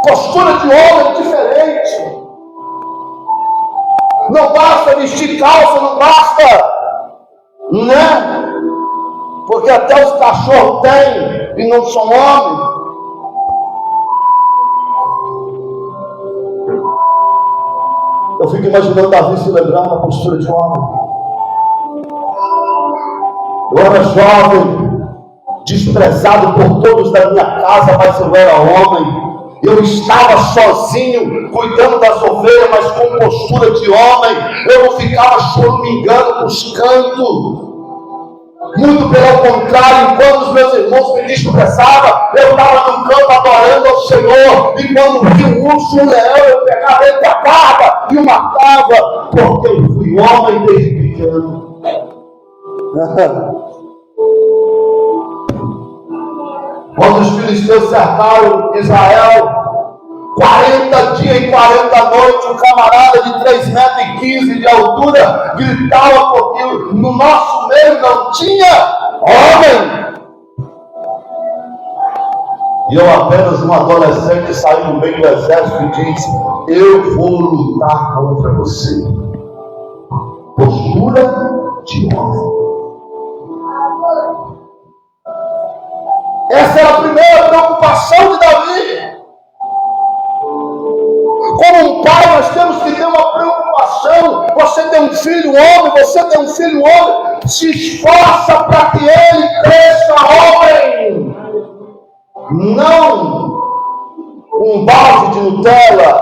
Postura de homem diferente. Não basta vestir calça, não basta, né? Porque até os cachorros têm e não são homens. Eu fico imaginando Davi se lembrando da postura de homem. Eu era jovem, desprezado por todos da minha casa, mas eu era homem. Eu estava sozinho, cuidando das ovelhas, mas com postura de homem. Eu não ficava choramingando nos cantos. Muito pelo contrário, enquanto os meus irmãos me desprezavam, eu estava no campo adorando ao Senhor. E quando vi um urso, um leão, eu pegava ele da barba e o matava, porque eu fui homem desde pequeno. Quando os filisteus cercaram Israel, 40 dias e 40 noites, um camarada de 3,15 metros de altura gritava porque no nosso meio não tinha homem. E eu, apenas um adolescente, saí no meio do exército e disse: eu vou lutar contra você. Postura de homem. Essa era a primeira preocupação de Davi. Como um pai, nós temos que ter uma preocupação. Você tem um filho homem, você tem um filho homem, se esforça para que ele cresça homem. Não um balde de Nutella.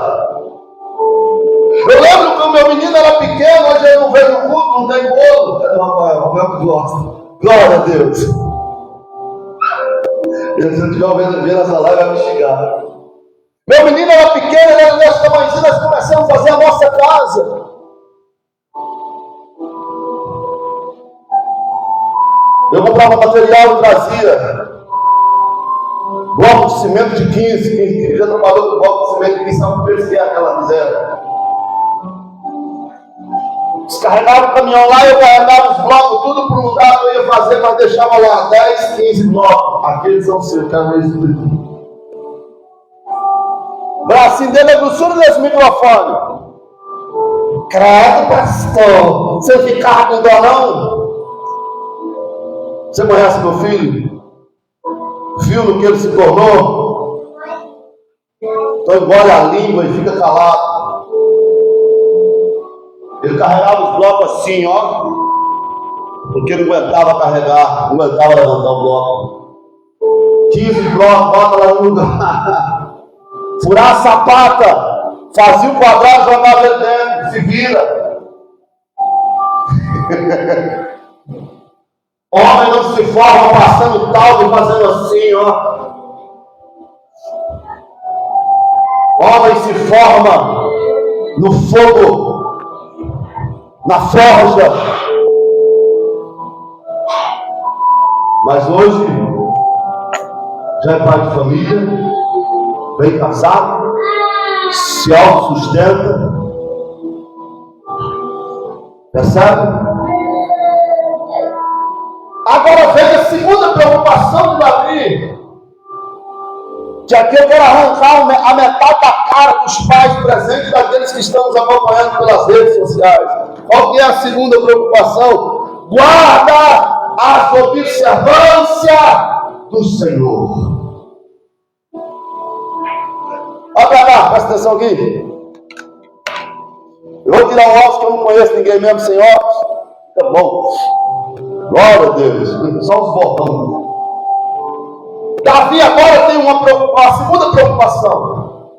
Eu lembro que o meu menino era pequeno, hoje ele não veio no culto, não tem bolo. É o Rafael que gosta. Glória a Deus. Se eu estiver vendo essa live, vai me xingar. Meu menino era pequeno, ele era desse tamanhozinho, nós começamos a fazer a nossa casa. Eu comprava material e trazia. Bloco de cimento de 15. Quem já trabalhou com bloco de cimento de 15 sabe o que é aquela miséria. Descarregava o caminhão lá, eu carregava os blocos, tudo para o lugar que eu ia fazer, mas deixava lá 10, 15 blocos. Aqueles são seus, quero ver isso tudo. Bracinho dele é a grossura desse microfone. Credo, pastor, você ficava com dó não? Você conhece meu filho? Viu no que ele se tornou? Então engole a língua e fica calado. Ele carregava os blocos assim, ó, porque não aguentava carregar, não aguentava levantar o bloco. 15 blocos, bota lá no lugar. Furar a sapata, fazia o quadrado, jogava ele dentro, se vira. Homem não se forma passando tal e fazendo assim, ó. Homem se forma no fogo, na forja. Mas hoje já é pai de família, bem casado, se autossustenta. Percebe? Agora vem a segunda preocupação de Davi, que aqui eu quero arrancar a metade da cara dos pais presentes daqueles que estão nos acompanhando pelas redes sociais. Qual que é a segunda preocupação? Guarda a observância do Senhor. Olha pra cá, presta atenção aqui. Eu vou tirar o óculos que eu não conheço ninguém mesmo sem óculos. Tá bom. Glória a Deus. Só os botões. Davi agora tem uma segunda preocupação.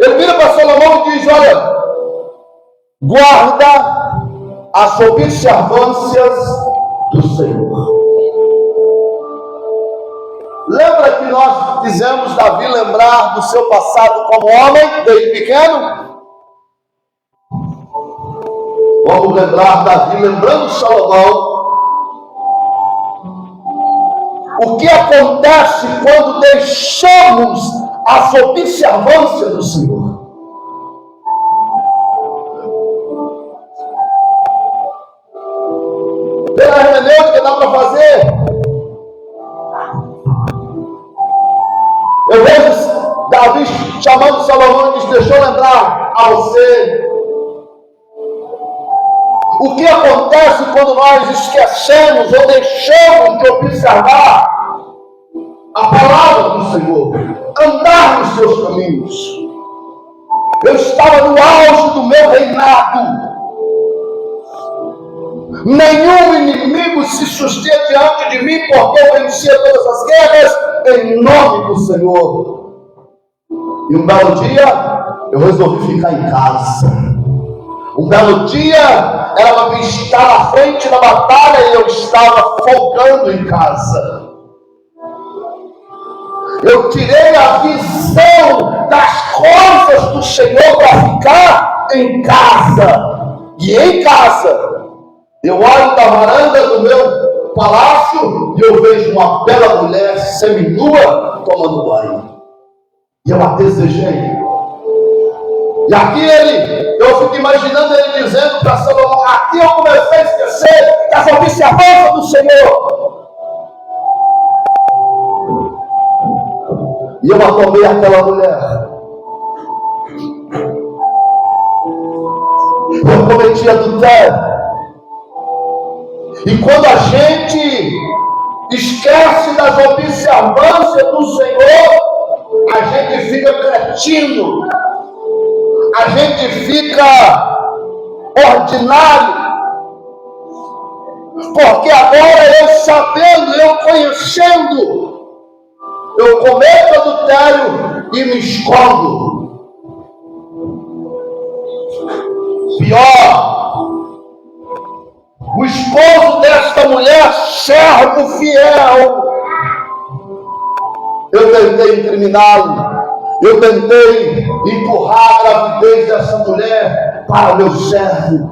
Ele vira para Salomão e diz: olha, guarda as observâncias do Senhor. Lembra que nós fizemos Davi lembrar do seu passado como homem, desde pequeno? Vamos lembrar Davi lembrando Salomão. O que acontece quando deixamos as observâncias do Senhor? Pela hermenêutica dá para fazer. Eu vejo Davi chamando Salomão e diz: deixa eu lembrar a você. O que acontece quando nós esquecemos ou deixamos de observar a palavra do Senhor, andar nos seus caminhos? Eu estava no auge do meu reinado. Nenhum inimigo se sustia diante de mim, porque eu vencia todas as guerras em nome do Senhor. E um belo dia eu resolvi ficar em casa. Um belo dia era para me estar à frente da batalha e eu estava folgando em casa. Eu tirei a visão das coisas do Senhor para ficar em casa. E em casa eu olho da varanda do meu palácio e eu vejo uma bela mulher seminua tomando banho. E eu a desejei. E aqui eu fico imaginando ele dizendo para Salomão: aqui eu comecei a esquecer das observâncias do Senhor. E eu tomei aquela mulher. Eu cometi adultério. E quando a gente esquece das observâncias do Senhor, a gente fica cretino. A gente fica ordinário, porque agora eu sabendo, eu conhecendo, eu cometo adultério e me escondo. Pior, o esposo desta mulher, servo fiel, eu tentei incriminá-lo. Eu tentei empurrar a gravidez dessa mulher para meu servo.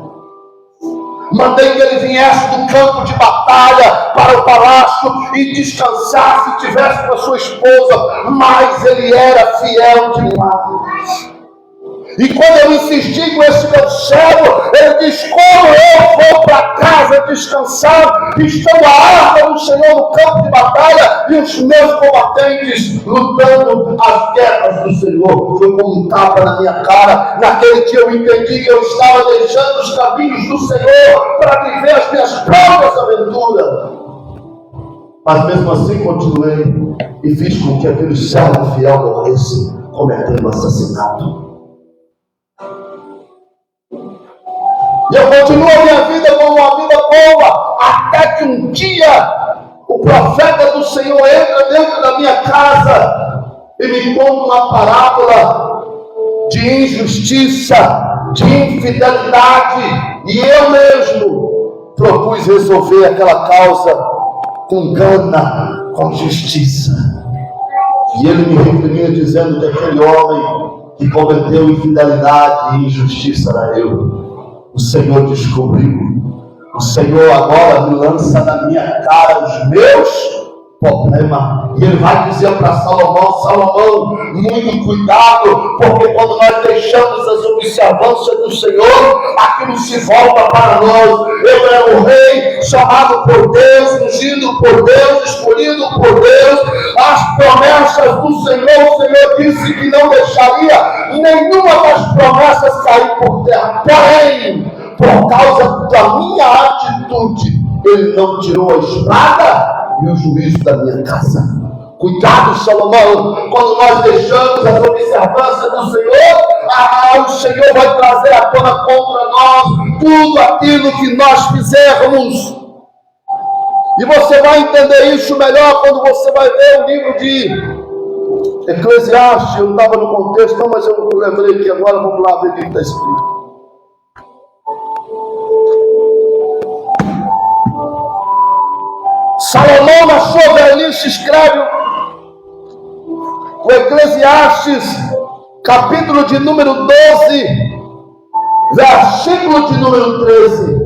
Mandei que ele viesse do campo de batalha para o palácio e descansasse e tivesse com a sua esposa, mas ele era fiel demais. E quando eu insisti com esse meu servo, ele diz: como eu vou para casa descansar, estando a arma do Senhor no campo de batalha e os meus combatentes lutando as guerras do Senhor? Foi como um tapa na minha cara. Naquele dia eu entendi que eu estava deixando os caminhos do Senhor para viver as minhas próprias aventuras. Mas mesmo assim continuei e fiz com que aquele servo fiel morresse cometendo assassinato. E eu continuo a minha vida como uma vida boa, até que um dia o profeta do Senhor entra dentro da minha casa e me conta uma parábola de injustiça, de infidelidade, e eu mesmo propus resolver aquela causa com gana, com justiça. E ele me referia dizendo que aquele homem que cometeu infidelidade e injustiça era eu. O Senhor descobriu. O Senhor agora me lança na minha cara os meus problemas. E ele vai dizer para Salomão: Salomão, muito cuidado, porque quando nós deixamos as observâncias do Senhor, aquilo se volta para nós. Eu era um rei chamado por Deus, ungido por Deus, escolhido por Deus. As promessas do Senhor, o Senhor disse que não deixaria nenhuma das promessas cair por terra. Porém, por causa da minha atitude, ele não tirou a espada e o juízo da minha casa. Cuidado, Salomão, quando nós deixamos as observâncias do Senhor, o Senhor vai trazer à tona contra nós tudo aquilo que nós fizermos. E você vai entender isso melhor quando você vai ler o livro de Eclesiastes. Eu não estava no contexto, não, mas eu lembrei que agora vamos lá ver o que está escrito. Salomão, na sua velhice, escreve o Eclesiastes, capítulo de número 12, versículo de número 13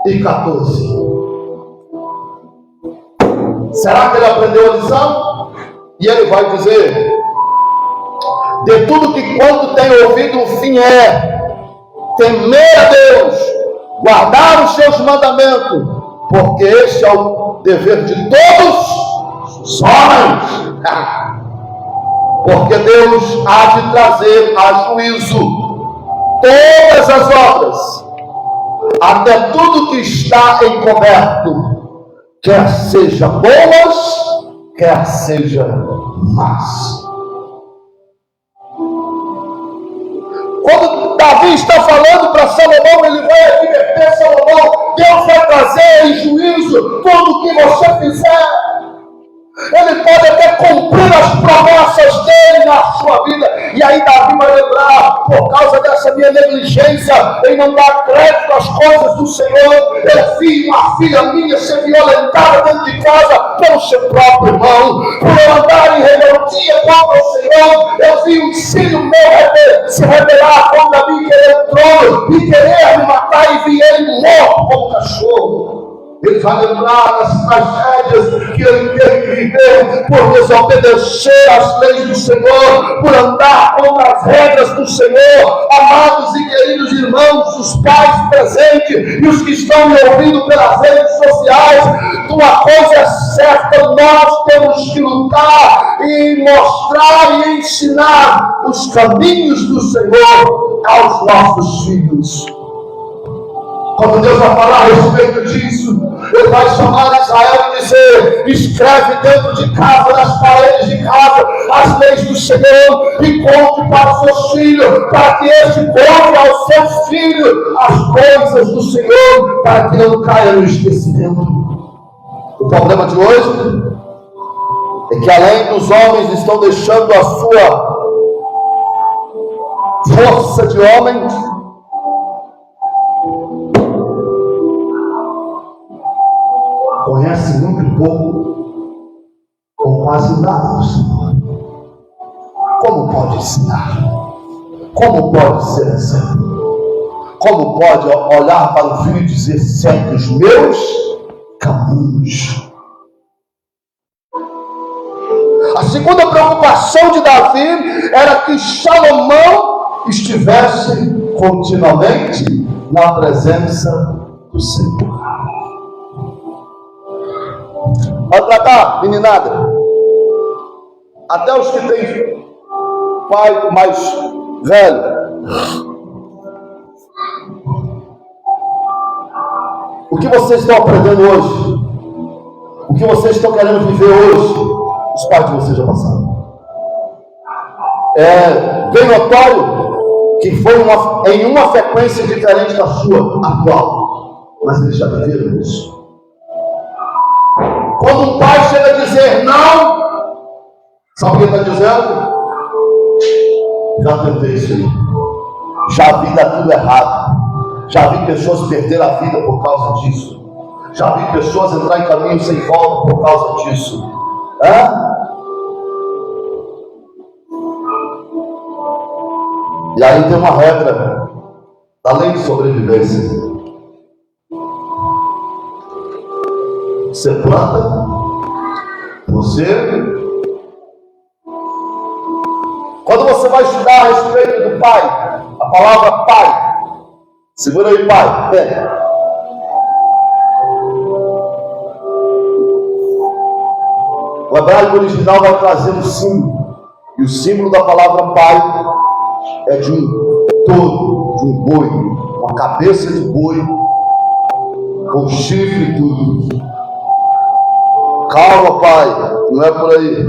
e 14. Será que ele aprendeu a lição? E ele vai dizer: de tudo que quanto tem ouvido, o fim é temer a Deus, guardar os seus mandamentos, porque este é o dever de todos os homens. Porque Deus há de trazer a juízo todas as obras, até tudo que está encoberto, quer seja boas, quer seja más. Quando Davi está falando para Salomão, ele vai advertir Salomão: Deus vai trazer em juízo tudo que você fizer. Ele pode até cumprir as promessas dele na sua vida. E aí Davi vai lembrar: por causa dessa minha negligência em não dar crédito às coisas do Senhor, eu vi uma filha minha ser violentada dentro de casa pelo seu próprio irmão. Por eu andar em rebeldia contra o Senhor, eu vi um filho meu se rebelar contra mim, querer o trono e querer me matar, e vi ele morto como cachorro. Ele vai lembrar das tragédias que ele teve que viver por desobedecer às leis do Senhor, por andar contra as regras do Senhor. Amados e queridos irmãos, os pais presentes e os que estão me ouvindo pelas redes sociais, uma coisa é certa: nós temos que lutar e mostrar e ensinar os caminhos do Senhor aos nossos filhos. Quando Deus vai falar a respeito disso, Ele vai chamar Israel e dizer: escreve dentro de casa, nas paredes de casa, as leis do Senhor, e conte para os seus filhos, para que este conte aos seus filhos as coisas do Senhor, para que não caia no esquecimento. O problema de hoje é que, além dos homens estão deixando a sua força de homens, conhece muito pouco ou quase nada do Senhor. Como pode ensinar? Como pode ser exemplo? como pode olhar para o filho e dizer: segue os meus caminhos? A segunda preocupação de Davi era que Salomão estivesse continuamente na presença do Senhor. Olha para cá, meninada. Até os que têm pai mais velho. O que vocês estão aprendendo hoje? O que vocês estão querendo viver hoje? Os pais de vocês já passaram. É bem notório que foi em uma frequência diferente da sua atual. Mas eles já viveram isso. Quando um pai chega a dizer não, sabe o que ele está dizendo? Já tentei isso aí. Já vi dar tudo errado. Já vi pessoas perder a vida por causa disso. Já vi pessoas entrar em caminho sem volta por causa disso. E aí tem uma regra da lei de sobrevivência. Você planta, você... Quando você vai estudar a respeito do pai, a palavra pai, segura aí, pai, vem. O hebraico original vai trazer um símbolo. E o símbolo da palavra pai é de um touro, de um boi, uma cabeça de boi, com chifre e tudo. Calma, pai, não é por aí.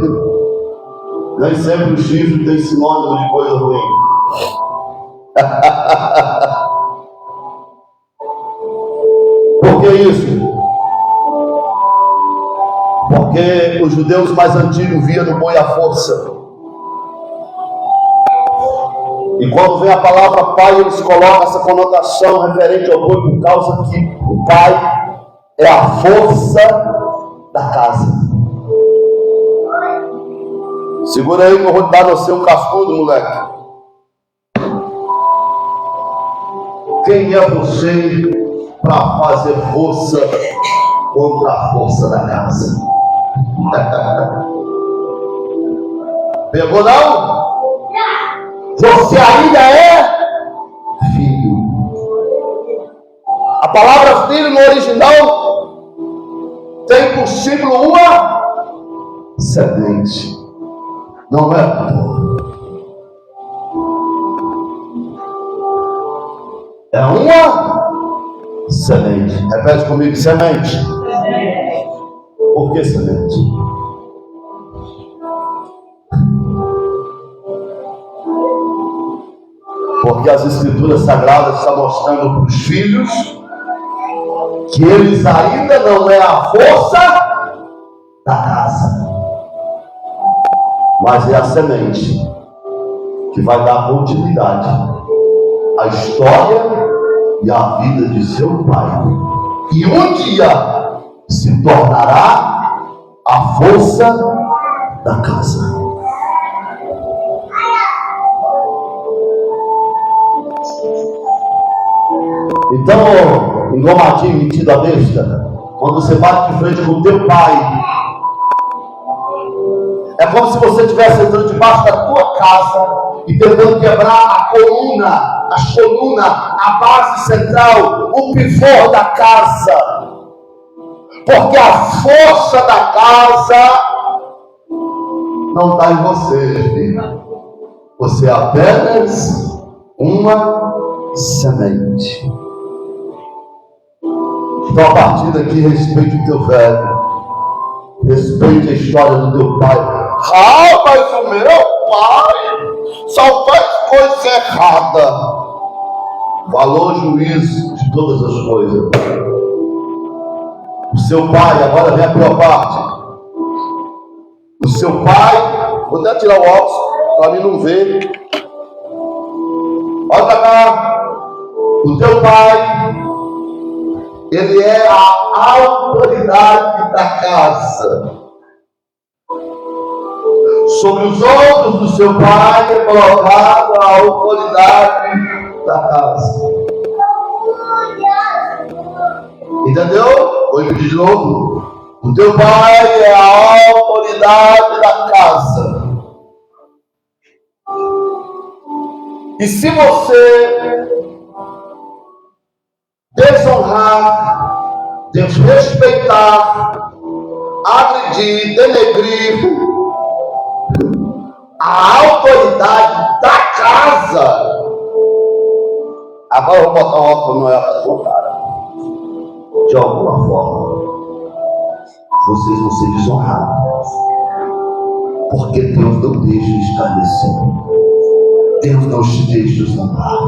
Nem sempre o chifre tem sinônimo de coisa ruim. Por que isso? Porque os judeus mais antigos viam no boi a força. E quando vem a palavra pai, eles colocam essa conotação referente ao boi por causa que o pai é a força da casa. Segura aí que eu vou te dar no seu cascudo, moleque. Quem é você para fazer força contra a força da casa? Pegou não? Você ainda é filho. A palavra filho no original tem por símbolo uma semente. Não é tudo. É uma semente. Repete comigo: semente. Por que semente? Porque as escrituras sagradas estão mostrando para os filhos que eles ainda não é a força da casa, mas é a semente que vai dar continuidade à história e à vida de seu pai, e um dia se tornará a força da casa. Então, engomadinho, metido a besta, quando você bate de frente com o teu pai, é como se você estivesse entrando debaixo da tua casa e tentando quebrar a coluna, a base central, o pivô da casa. Porque a força da casa não está em você, filho. Você é apenas uma semente. Então, a partir daqui, respeite o teu velho. Respeite a história do teu pai. Ah, mas o meu pai só faz coisa errada. Falou o juiz de todas as coisas. O seu pai, agora vem a tua parte. O seu pai, vou até tirar o óculos para mim não ver. Olha para cá. O teu pai, ele é a autoridade da casa. Sobre os outros do seu pai é colocada a autoridade da casa. Entendeu? Vou repetir de novo. O teu pai é a autoridade da casa. E se você desonrar, desrespeitar, agredir, denegrir a autoridade da casa, agora eu vou botar um óculos no na tua cara. De alguma forma, vocês vão ser desonrados, porque Deus não deixa escarnecer. Deus não te deixa desonrar.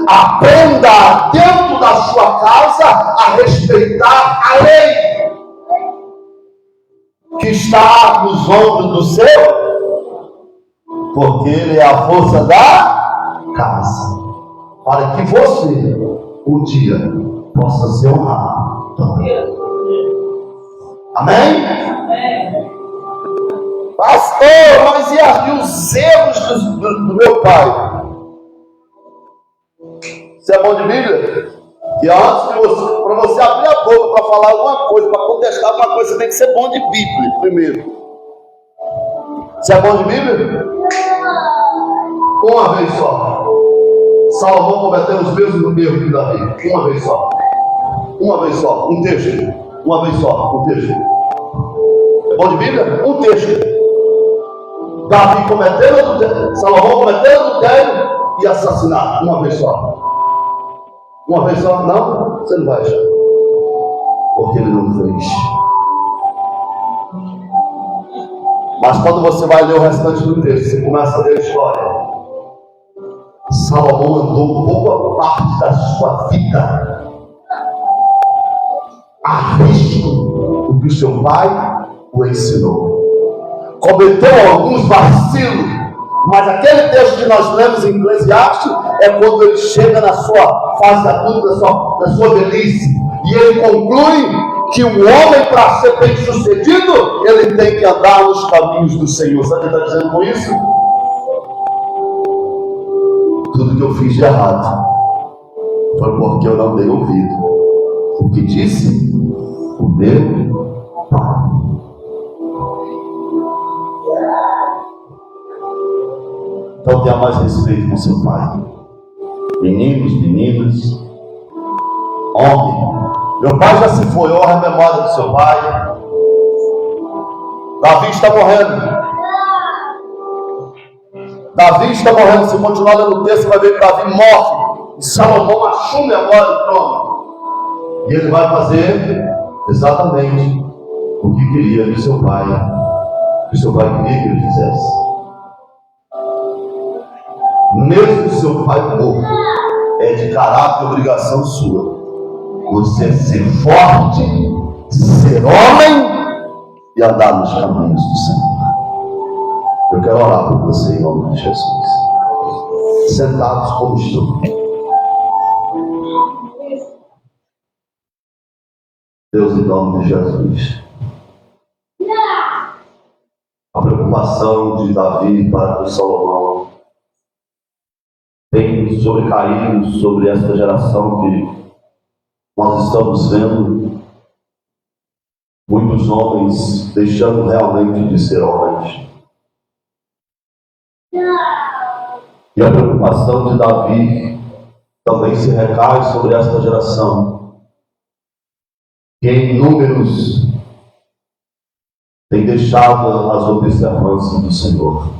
Aprenda dentro da sua casa a respeitar a lei que está nos ombros do seu, porque Ele é a força da casa, para que você um dia possa ser honrado também. Amém? Pastor, mas e os erros do meu pai? Você é bom de Bíblia? Que antes de você, para você abrir a boca para falar alguma coisa, para contestar alguma coisa, você tem que ser bom de Bíblia primeiro. Você é bom de Bíblia? Uma vez só. Salomão cometeu os mesmos erros que Davi. Uma vez só. Uma vez só. Um texto. Uma vez só. Um texto. É bom de Bíblia? Um texto. Davi cometeu adultério, Salomão cometeu adultério e assassinato. Uma vez só. Uma vez só? Não? Você não vai achar. Porque ele não fez. Mas quando você vai ler o restante do texto, você começa a ler a história. Salomão andou boa parte da sua vida a risco do que o seu pai o ensinou. Cometeu alguns vacilos, mas aquele texto que nós lemos em Eclesiastes é quando ele chega na sua fase adulta, na sua velhice, e ele conclui que um homem, para ser bem sucedido, ele tem que andar nos caminhos do Senhor. Sabe o que ele está dizendo com isso? Tudo que eu fiz de errado foi porque eu não dei ouvido o que disse o meu pai. Então tenha mais respeito com seu pai. Meninos, meninas, homem. Meu pai já se foi, honra a memória do seu pai. Davi está morrendo. Davi está morrendo. Se continuar lendo o texto, você vai ver que Davi morre. E Salomão assume agora o trono. E ele vai fazer exatamente o que queria que seu pai queria que ele fizesse. Mesmo seu pai morto, é de caráter e obrigação sua você ser forte, ser homem e andar nos caminhos do Senhor. Eu quero orar por você em nome de Jesus. Sentados como estou. Deus, em nome de Jesus. A preocupação de Davi para com Salomão tem sobrecaído sobre esta geração que nós estamos vendo muitos homens deixando realmente de ser homens. E a preocupação de Davi também se recai sobre esta geração, que em números tem deixado as observâncias do Senhor.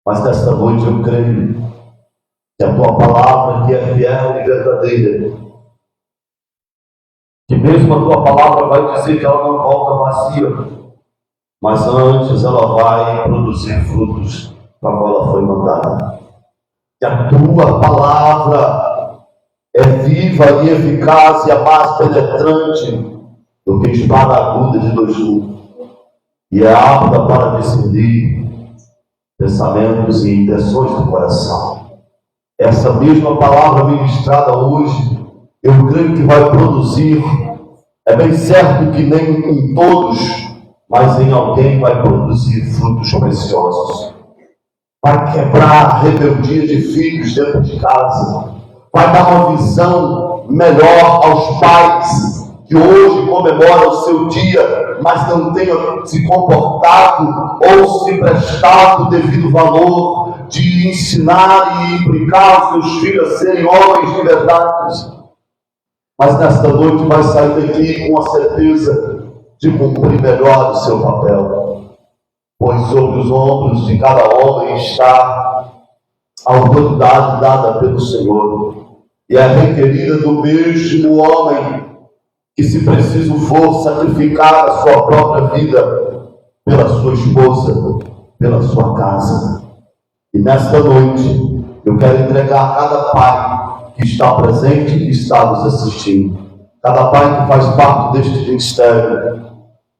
Mas nesta noite eu creio que a tua palavra, que é fiel e verdadeira, que mesmo a tua palavra vai dizer que ela não volta vazia, mas antes ela vai produzir frutos para qual ela foi mandada. Que a tua palavra é viva e eficaz e é mais penetrante do que espada aguda de dois gumes, e é apta para discernir pensamentos e intenções do coração. Essa mesma palavra ministrada hoje, eu creio que vai produzir, é bem certo que nem em todos, mas em alguém vai produzir frutos preciosos. Vai quebrar a rebeldia de filhos dentro de casa, vai dar uma visão melhor aos pais que hoje comemoram o seu dia, mas não tenham se comportado ou se prestado o devido valor de ensinar e implicar os seus filhos a serem homens de verdade. Mas nesta noite vai sair daqui com a certeza de cumprir melhor o seu papel, pois sobre os ombros de cada homem está a autoridade dada pelo Senhor, e é requerida do mesmo homem que, se preciso for, sacrificar a sua própria vida pela sua esposa, pela sua casa. E nesta noite eu quero entregar a cada pai que está presente e está nos assistindo, cada pai que faz parte deste ministério.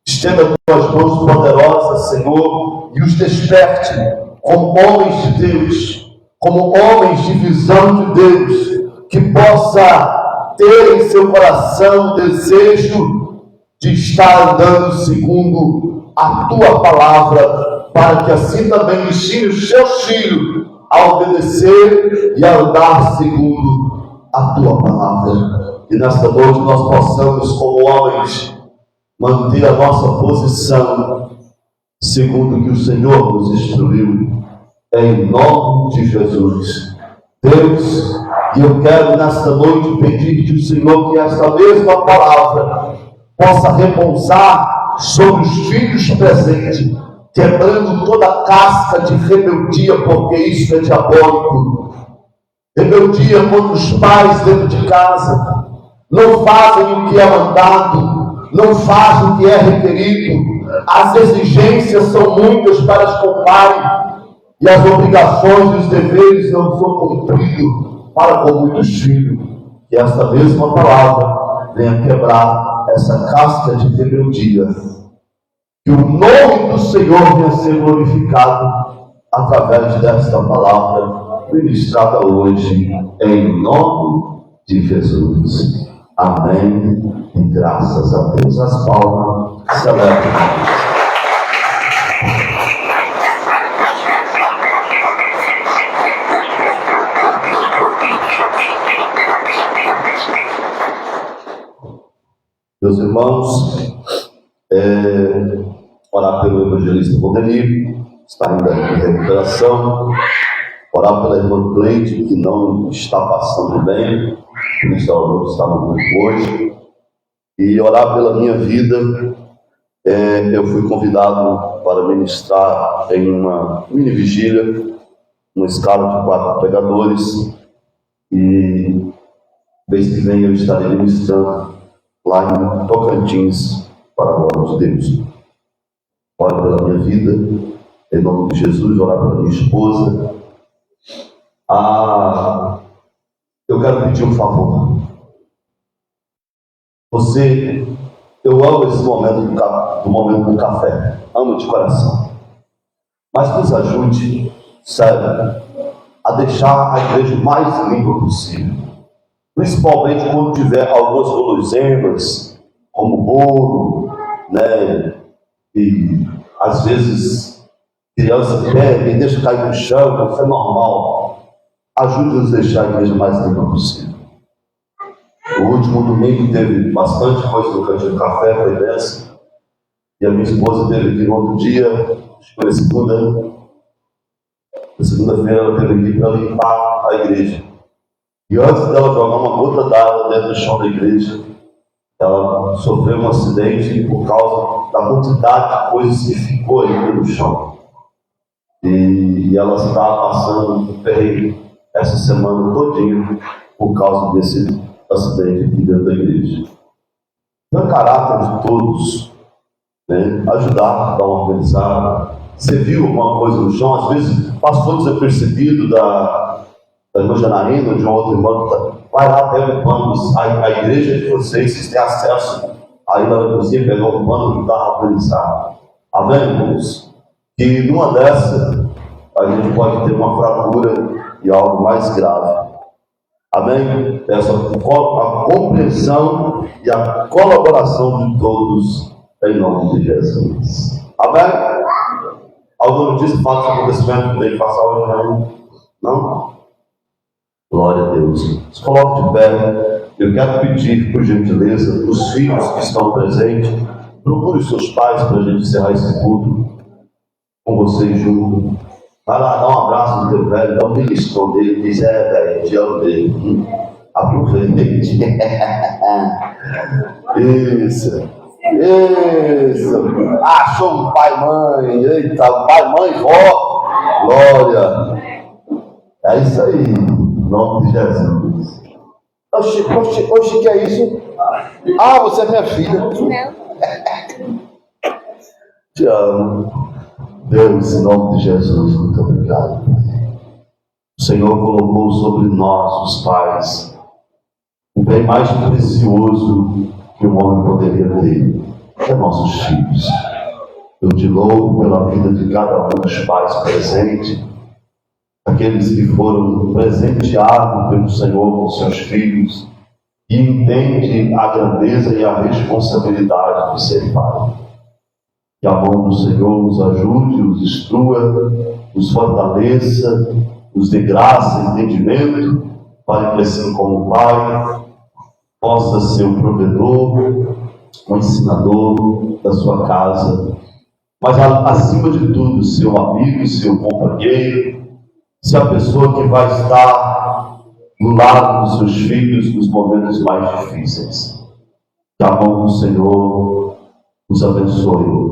Estenda tuas mãos poderosas, Senhor, e os desperte como homens de Deus, como homens de visão de Deus, que possa ter em seu coração o desejo de estar andando segundo a tua palavra, para que assim também ensine os seus filhos a obedecer e a andar segundo a tua palavra. E nesta noite nós possamos, como homens, manter a nossa posição segundo o que o Senhor nos instruiu, em nome de Jesus. Deus, e eu quero nesta noite pedir-te, Senhor, que esta mesma palavra possa repousar sobre os filhos presentes, quebrando toda a casca de rebeldia, porque isso é diabólico. Rebeldia contra os pais dentro de casa, não fazem o que é mandado, não fazem o que é requerido, as exigências são muitas para com o pai, e as obrigações e os deveres não são cumpridos para com muitos filhos. Que esta mesma palavra venha quebrar essa casca de rebeldia. Que o nome do Senhor venha ser glorificado através desta palavra ministrada hoje, em nome de Jesus. Amém. E graças a Deus. As palmas celebram. Meus irmãos, orar pelo evangelista Rodrigo, está ainda em recuperação, orar pela irmã Cleide, que não está passando bem, o ministro estava muito hoje, e orar pela minha vida. Eu fui convidado para ministrar em uma mini vigília, uma escala de 4 pregadores, e mês que vem eu estarei ministrando lá em Tocantins, para a glória de Deus. Ore pela minha vida, em nome de Jesus, orar pela minha esposa. Eu quero pedir um favor. Eu amo esse momento do café, amo de coração. Mas nos ajude, sério, a deixar a igreja o mais limpa possível. Principalmente quando tiver algumas guloseimas, como bolo, né? E às vezes criança pega e deixa cair no chão, isso é normal. Ajude-nos a deixar a igreja mais limpa possível. O último domingo teve bastante coisa no cantinho do café, foi dessa. E a minha esposa teve aqui no outro dia, acho que foi segunda-feira, ela teve aqui para limpar a igreja. E antes dela jogar uma gota d'água dentro do chão da igreja, ela sofreu um acidente por causa da quantidade de coisas que ficou ali no chão. E ela está passando um perrengue essa semana todinha por causa desse acidente aqui dentro da igreja. Então, é caráter de todos, né? Ajudar, dar uma organizada. Você viu alguma coisa no chão, às vezes passou desapercebido da irmã Janaína ou de um outro irmão, vai lá, pega o pano, a igreja de vocês têm acesso aí na cozinha, pegar o pano e dar a organizar. Amém, irmãos? Que numa dessas a gente pode ter uma fratura e algo mais grave. Amém? Peço a compreensão e a colaboração de todos em nome de Jesus. Amém? Alguma notícia fala desse acontecimento que tem que passar hoje? Não? Glória a Deus. Se coloque de pé. Eu quero pedir, por gentileza, os filhos que estão presentes, procure os seus pais para a gente encerrar esse culto com vocês junto. Vai lá, dá um abraço no teu velho, dá um beliscão dele, diz: velho, te amo dele. Aproveite. Isso. Achou um pai, mãe. Eita, pai, mãe, vó. Glória. É isso aí. Em nome de Jesus. Oxi, que é isso? Ah, você é minha filha. Não. Te amo. Deus, em nome de Jesus, muito obrigado. O Senhor colocou sobre nós, os pais, o bem mais precioso que um homem poderia ter, é nossos filhos. Eu te louvo pela vida de cada um dos pais presentes, aqueles que foram presenteados pelo Senhor com seus filhos e entendem a grandeza e a responsabilidade de ser pai. Que a mão do Senhor os ajude, os instrua, os fortaleça, os dê graça e entendimento para que, assim como pai, possa ser um provedor, um ensinador da sua casa, mas acima de tudo, seu amigo, seu companheiro, ser a pessoa que vai estar do lado dos seus filhos nos momentos mais difíceis. Que a mão do Senhor os abençoe.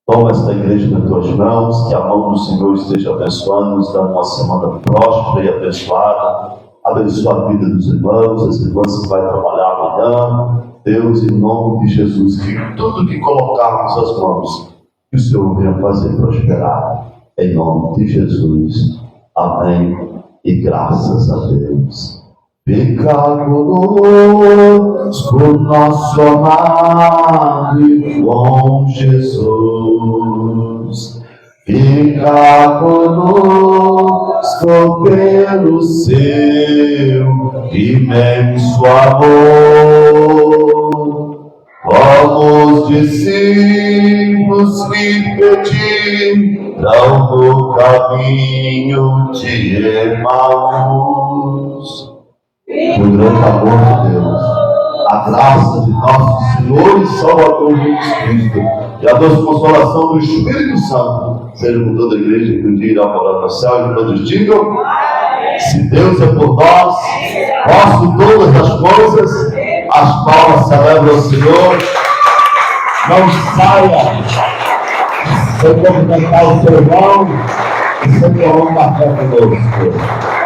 Toma esta igreja nas tuas mãos, que a mão do Senhor esteja abençoando, nos dando uma semana próspera e abençoada. Abençoa a vida dos irmãos, as irmãs que vai trabalhar amanhã. Deus, em nome de Jesus, que tudo que colocarmos as mãos, que o Senhor venha fazer prosperar. Em nome de Jesus. Amém. E graças a Deus. Fica conosco, nosso amado e bom Jesus. Fica conosco pelo seu imenso amor. Como os discípulos lhe pediram no caminho de Emaús. O grande amor de Deus, a graça de nosso Senhor e Salvador Jesus Cristo e a doce consolação do Espírito Santo seja com toda a igreja que um dia irá morar no céu, e todos digam: se Deus é por nós, posso todas as coisas. As palmas celebram o Senhor. Não saia sem cumprimentar o seu irmão e sem tomar um café conosco.